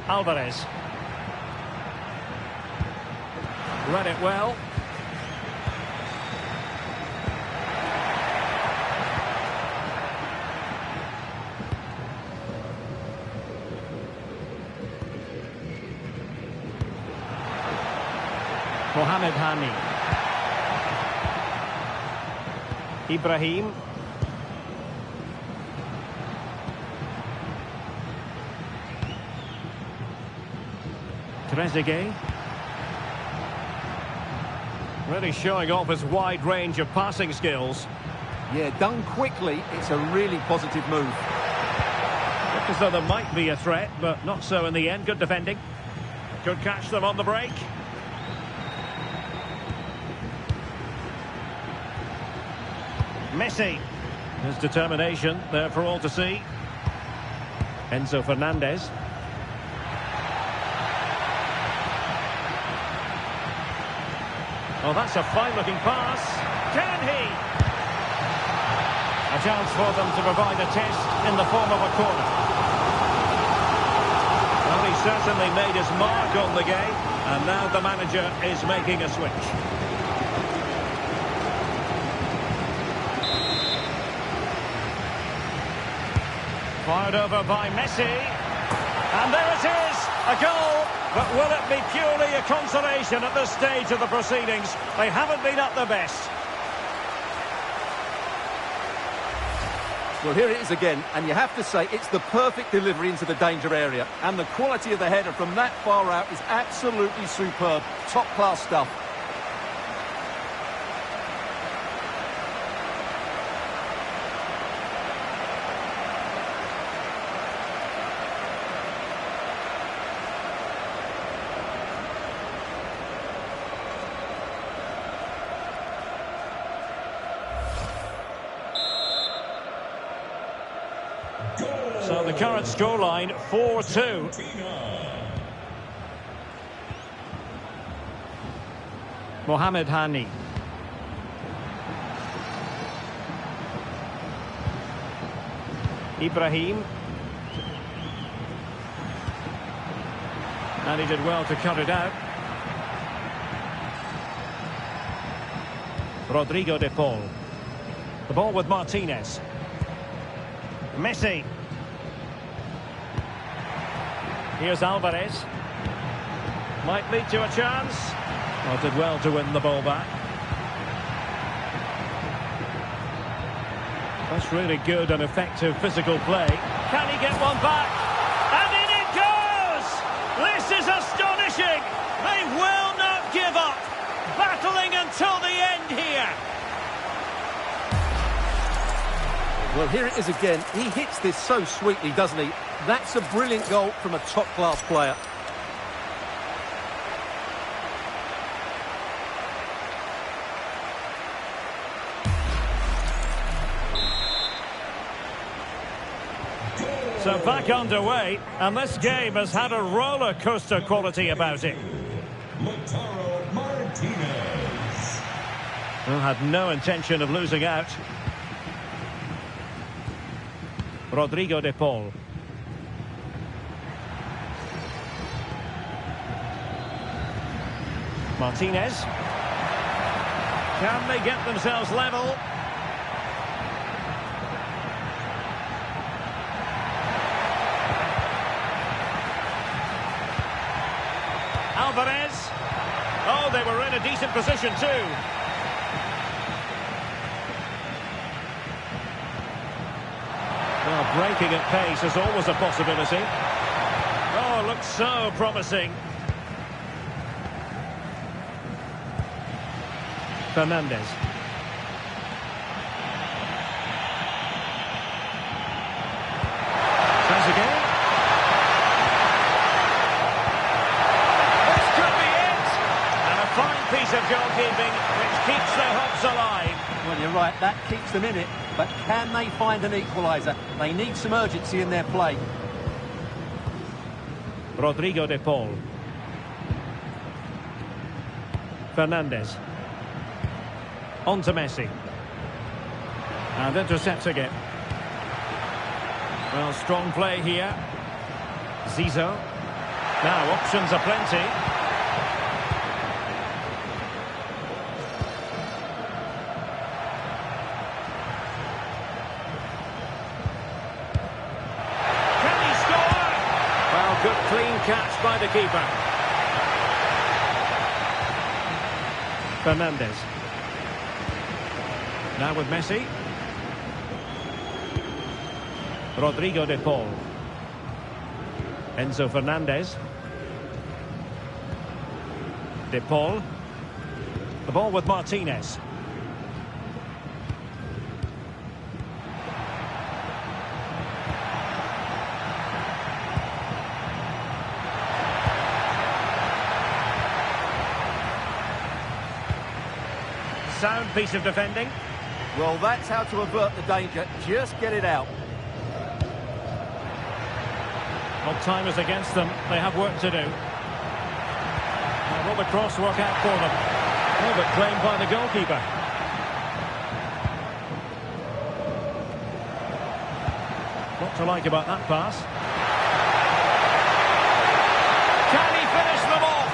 Alvarez. Read it well. Mohamed Hani. Trezeguet. Really showing off his wide range of passing skills. Yeah, done quickly, it's a really positive move. Looked as though there might be a threat, but not so in the end. Good defending. Could catch them on the break. Messi. His determination there for all to see. Enzo Fernandez. Oh, that's a fine-looking pass. Can he? A chance for them to provide a test in the form of a corner. Well, he certainly made his mark on the game, and now the manager is making a switch. Fired over by Messi. And there it is, a goal. But will it be purely a consolation at this stage of the proceedings? They haven't been at their best. Well, here it is again, and you have to say it's the perfect delivery into the danger area. And the quality of the header from that far out is absolutely superb. Top-class stuff. So the current scoreline, 4-2. Mohamed Hani. Ibrahim. And he did well to cut it out. Rodrigo de Paul. The ball with Martinez. Messi. Here's Alvarez. Might lead to a chance. Well, did well to win the ball back. That's really good and effective physical play. Can he get one back? And in it goes! This is astonishing! They will not give up! Battling until the end here! Well, here it is again. He hits this so sweetly, doesn't he? That's a brilliant goal from a top-class player. So back underway, and this game has had a roller coaster quality about it. Lautaro Martinez. Well, had no intention of losing out. Rodrigo de Paul. Martinez. Can they get themselves level? Alvarez. Oh, they were in a decent position too. Well, breaking at pace is always a possibility. Oh, looks so promising. Fernandez. Trezeguet. This could be it. And a fine piece of goalkeeping which keeps their hopes alive. Well, you're right, that keeps them in it. But can they find an equaliser? They need some urgency in their play. Rodrigo de Paul. Fernandez. On to Messi. And intercepting it. Well, strong play here. Zizou. Now, options are plenty. Can he score? Well, good clean catch by the keeper. Fernandez. Now with Messi. Rodrigo de Paul. Enzo Fernandez. De Paul. The ball with Martinez. Sound piece of defending. Well, that's how to avert the danger. Just get it out. Well, time is against them. They have work to do. Now, will the cross work out for them? Oh, but claimed by the goalkeeper. What to like about that pass? Can he finish them off?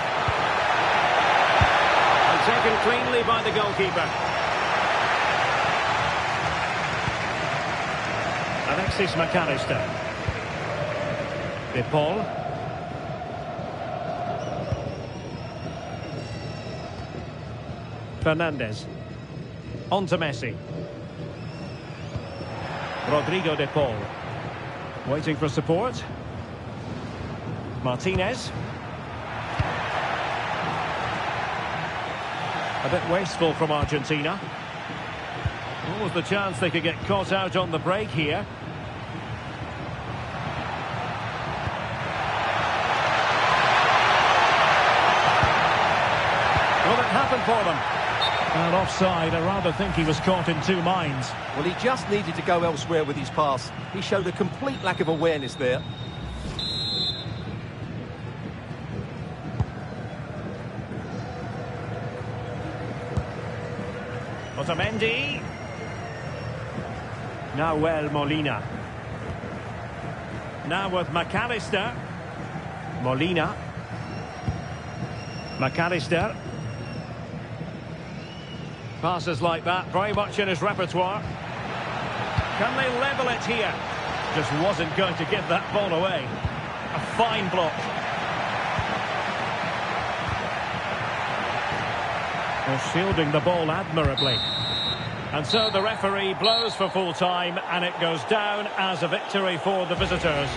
And taken cleanly by the goalkeeper. Alexis McAllister. De Paul. Fernandez. On to Messi. Rodrigo De Paul. Waiting for support. Martinez. A bit wasteful from Argentina. What was the chance they could get caught out on the break here? Will it happen for them? And offside, I rather think he was caught in two minds. Well, he just needed to go elsewhere with his pass. He showed a complete lack of awareness there. Otamendi. Nahuel Molina. Now with McAllister. Molina. McAllister. Passes like that, very much in his repertoire. Can they level it here? Just wasn't going to give that ball away. A fine block. Well, shielding the ball admirably. And so the referee blows for full time, and it goes down as a victory for the visitors.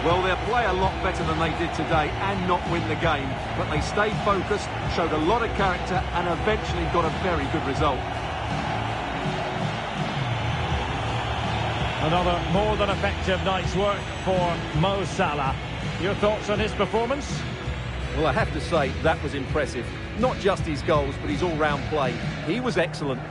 Well, they'll play a lot better than they did today and not win the game. But they stayed focused, showed a lot of character, and eventually got a very good result. Another more than effective night's work for Mo Salah. Your thoughts on his performance? Well, I have to say, that was impressive. Not just his goals, but his all-round play. He was excellent.